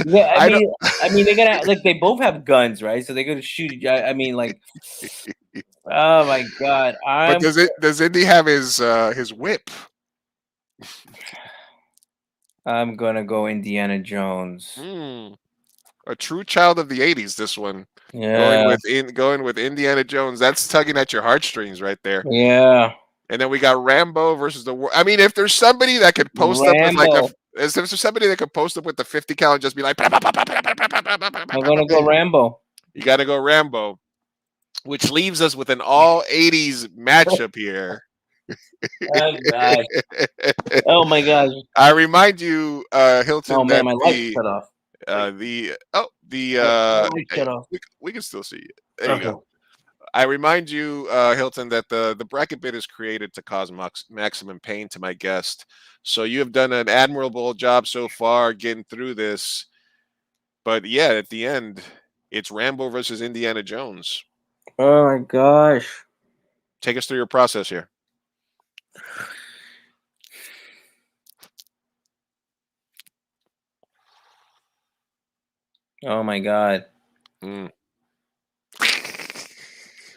Yeah, I mean, they're gonna they both have guns, right? So they're gonna shoot. I mean, like, oh my God! But does Indy have his whip? I'm gonna go Indiana Jones. A true child of the '80s. This one, yeah, going with Indiana Jones. That's tugging at your heartstrings right there. Yeah. And then we got Rambo versus the world. I mean, if there's somebody that could post up with somebody that could post up with the 50 cal and just be like, I'm gonna go Rambo. You got to go Rambo, which leaves us with an all 80s matchup here. Oh, God. Oh my gosh! I remind you, Hilton. Oh man, my light shut off. Shut off. We can still see you. There you go. I remind you, Hilton, that the bracket bid is created to cause maximum pain to my guest. So you have done an admirable job so far getting through this. But yeah, at the end, it's Rambo versus Indiana Jones. Oh my gosh! Take us through your process here. Oh my God!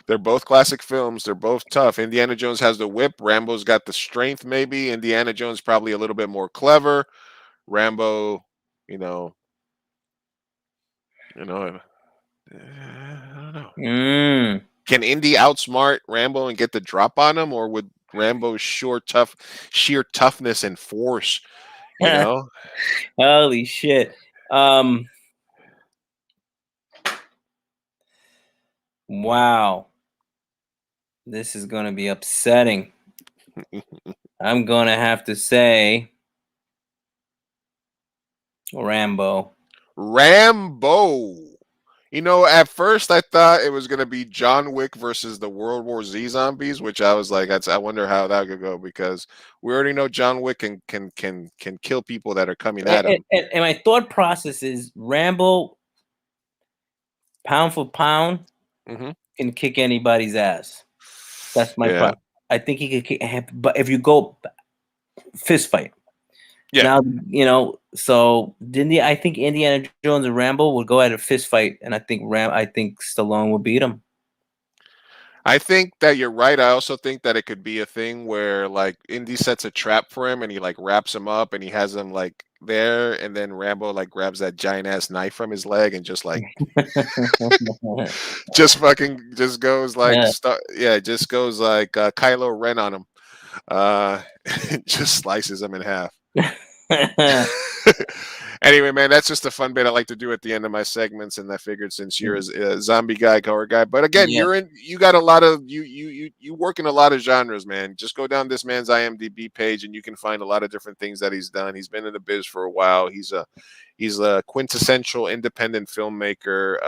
They're both classic films. They're both tough. Indiana Jones has the whip. Rambo's got the strength, maybe. Indiana Jones probably a little bit more clever. Rambo, you know, I don't know. Mm. Can Indy outsmart Rambo and get the drop on him, or would Rambo's sheer toughness and force, you know? Holy shit. Wow. This is going to be upsetting. I'm going to have to say Rambo. Rambo. You know, at first I thought it was gonna be John Wick versus the World War Z zombies, which I was like, I wonder how that could go because we already know John Wick can kill people that are coming at him. And my thought process is Rambo, pound for pound, Mhm. can kick anybody's ass. That's my Yeah. problem. I think he could kick, but if you go fist fight, Yeah. now so didn't I think Indiana Jones and Rambo would go at a fist fight, and I think Stallone would beat him. I think that you're right. I also think that it could be a thing where like Indy sets a trap for him and he like wraps him up and he has him like there, and then Rambo like grabs that giant ass knife from his leg and just like just goes like just goes like Kylo Ren on him. Just slices him in half. Anyway, man, that's just a fun bit I like to do at the end of my segments, and I figured since you're a zombie guy, horror guy, but again, you got a lot of you work in a lot of genres, man. Just go down this man's IMDb page, and you can find a lot of different things that he's done. He's been in the biz for a while. He's a quintessential independent filmmaker.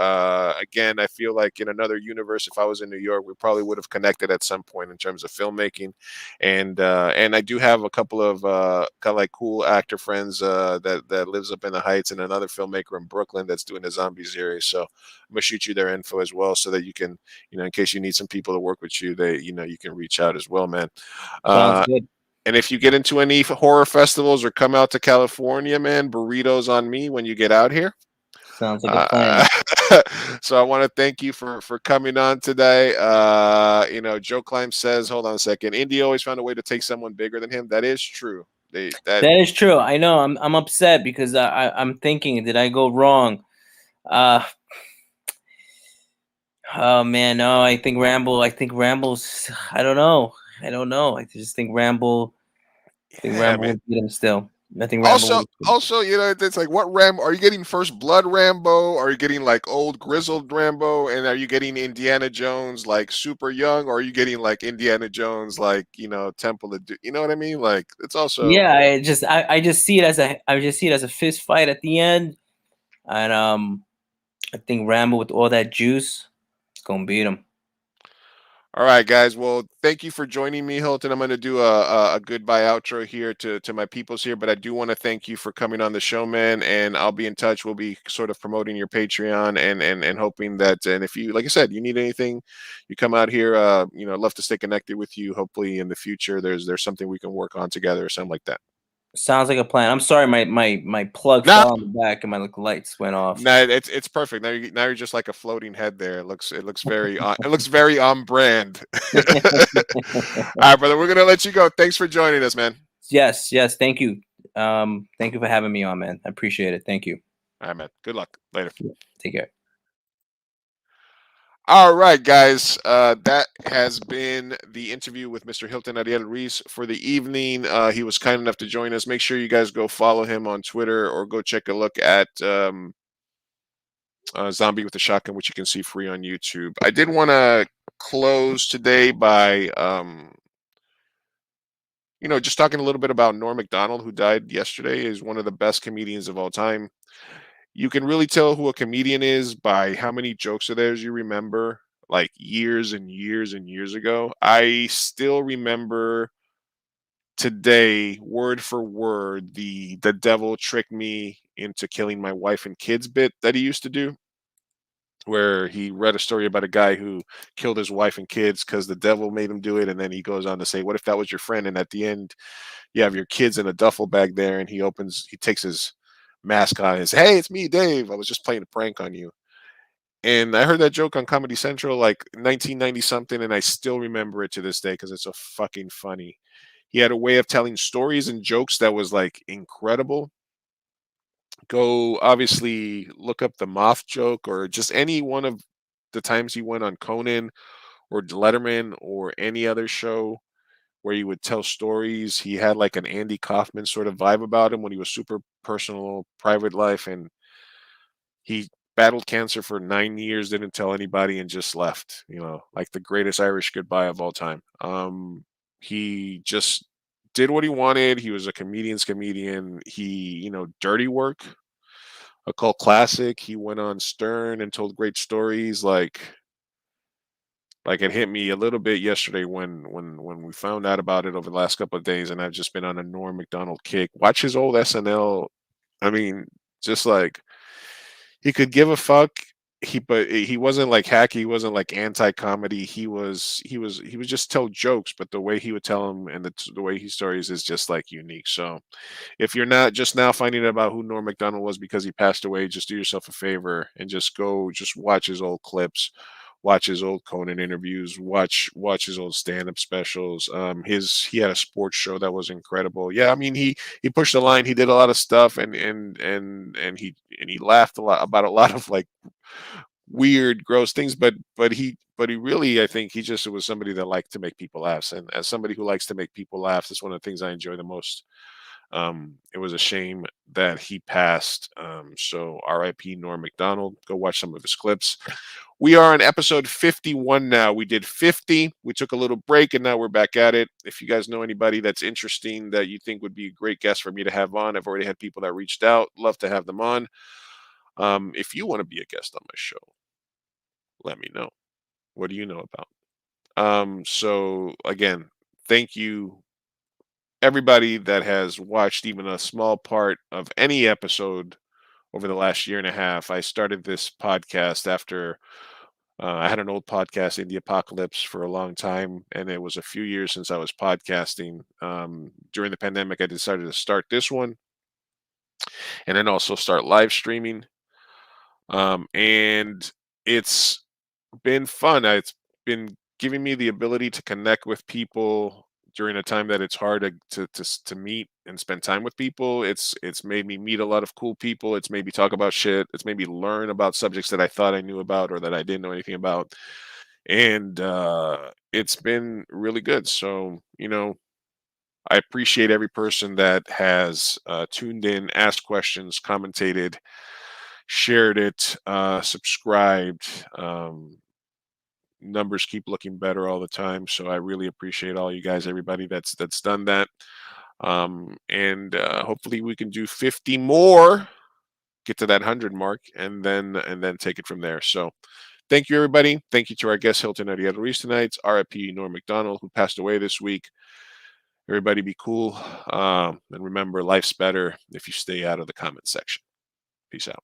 Again, I feel like in another universe, if I was in New York, we probably would have connected at some point in terms of filmmaking. And I do have a couple of kind of like cool actor friends that lives up in the Heights, and another filmmaker in Brooklyn that's doing a zombie series. So I'm gonna shoot you their info as well, so that you can, in case you need some people to work with you, you can reach out as well, man. Sounds good. And if you get into any horror festivals or come out to California, man, burritos on me when you get out here. Sounds like a plan. So I want to thank you for coming on today. Joe Climb says, hold on a second. Indy always found a way to take someone bigger than him. That is true. That is true. I know. I'm upset because I'm thinking, did I go wrong? Oh man, no. I think Rambo's. I don't know. I just think Rambo. Would beat him still. I think Rambo. Also, it's like, what Rambo are you getting? First Blood Rambo? Are you getting like old grizzled Rambo? And are you getting Indiana Jones like super young? Or are you getting like Indiana Jones like Temple of you know what I mean? Like it's also I just see it as a fist fight at the end, and I think Rambo with all that juice is gonna beat him. All right, guys. Well, thank you for joining me, Hilton. I'm going to do a goodbye outro here to my peoples here, but I do want to thank you for coming on the show, man. And I'll be in touch. We'll be sort of promoting your Patreon and hoping that, and if you, like I said, you need anything, you come out here. I'd love to stay connected with you. Hopefully, in the future, there's something we can work on together or something like that. Sounds like a plan. I'm sorry, my plug fell on the back and my lights went off. No, it's perfect. Now you're just like a floating head there. It looks very on brand. All right, brother. We're gonna let you go. Thanks for joining us, man. Yes. Thank you. Thank you for having me on, man. I appreciate it. Thank you. All right, man. Good luck. Later. Take care. All right, guys. That has been the interview with Mr. Hilton Ariel Ruiz for the evening. He was kind enough to join us. Make sure you guys go follow him on Twitter or go check a look at Zombie with a Shotgun, which you can see free on YouTube. I did want to close today by just talking a little bit about Norm Macdonald, who died yesterday. Is one of the best comedians of all time. You can really tell who a comedian is by how many jokes of theirs you remember, like years and years and years ago. I still remember today, word for word, the devil tricked me into killing my wife and kids bit that he used to do, where he read a story about a guy who killed his wife and kids because the devil made him do it. And then he goes on to say, what if that was your friend? And at the end, you have your kids in a duffel bag there, and he takes his mask on and says, hey, it's me, Dave. I was just playing a prank on you. And I heard that joke on Comedy Central like 1990 something, and I still remember it to this day because it's so fucking funny. He had a way of telling stories and jokes that was like incredible. Go obviously look up the moth joke or just any one of the times he went on Conan or Letterman or any other show where he would tell stories. He had like an Andy Kaufman sort of vibe about him when he was super personal, private life, and he battled cancer for 9 years, didn't tell anybody, and just left. Like the greatest Irish goodbye of all time. He just did what he wanted. He was a comedian's comedian. Dirty Work, a cult classic. He went on Stern and told great stories. Like it hit me a little bit yesterday when we found out about it over the last couple of days, and I've just been on a Norm Macdonald kick. Watch his old SNL. I mean, just like he could give a fuck. But he wasn't like hacky. He wasn't like anti-comedy. He was just tell jokes, but the way he would tell them and the way he stories is just like unique. So if you're not just now finding out about who Norm Macdonald was because he passed away, just do yourself a favor and just watch his old clips, watch his old Conan interviews, watch his old stand-up specials. He had a sports show that was incredible. Yeah, I mean he pushed the line. He did a lot of stuff, and he laughed a lot about a lot of like weird, gross things. But he really, I think he just was somebody that liked to make people laugh. And as somebody who likes to make people laugh, that's one of the things I enjoy the most. It was a shame that he passed. So R.I.P. Norm Macdonald. Go watch some of his clips. We are on episode 51 now. We did 50. We took a little break, and now we're back at it. If you guys know anybody that's interesting that you think would be a great guest for me to have on, I've already had people that reached out. Love to have them on. If you want to be a guest on my show, let me know. What do you know about? So again, thank you everybody that has watched even a small part of any episode over the last year and a half. I started this podcast after I had an old podcast, in the Apocalypse, for a long time, and it was a few years since I was podcasting. During the pandemic, I decided to start this one and then also start live streaming. And it's been fun. It's been giving me the ability to connect with people during a time that it's hard to meet and spend time with people. It's made me meet a lot of cool people. It's made me talk about shit. It's made me learn about subjects that I thought I knew about or that I didn't know anything about. And it's been really good. So, I appreciate every person that has tuned in, asked questions, commentated, shared it, subscribed. Numbers keep looking better all the time, so I really appreciate all you guys, everybody that's done that. And hopefully we can do 50 more, get to that 100 mark, and then take it from there. So thank you, everybody. Thank you to our guest Hilton Ariel Ruiz tonight. R.I.P. Norm Macdonald, who passed away this week. Everybody be cool, and remember, life's better if you stay out of the comment section. Peace out.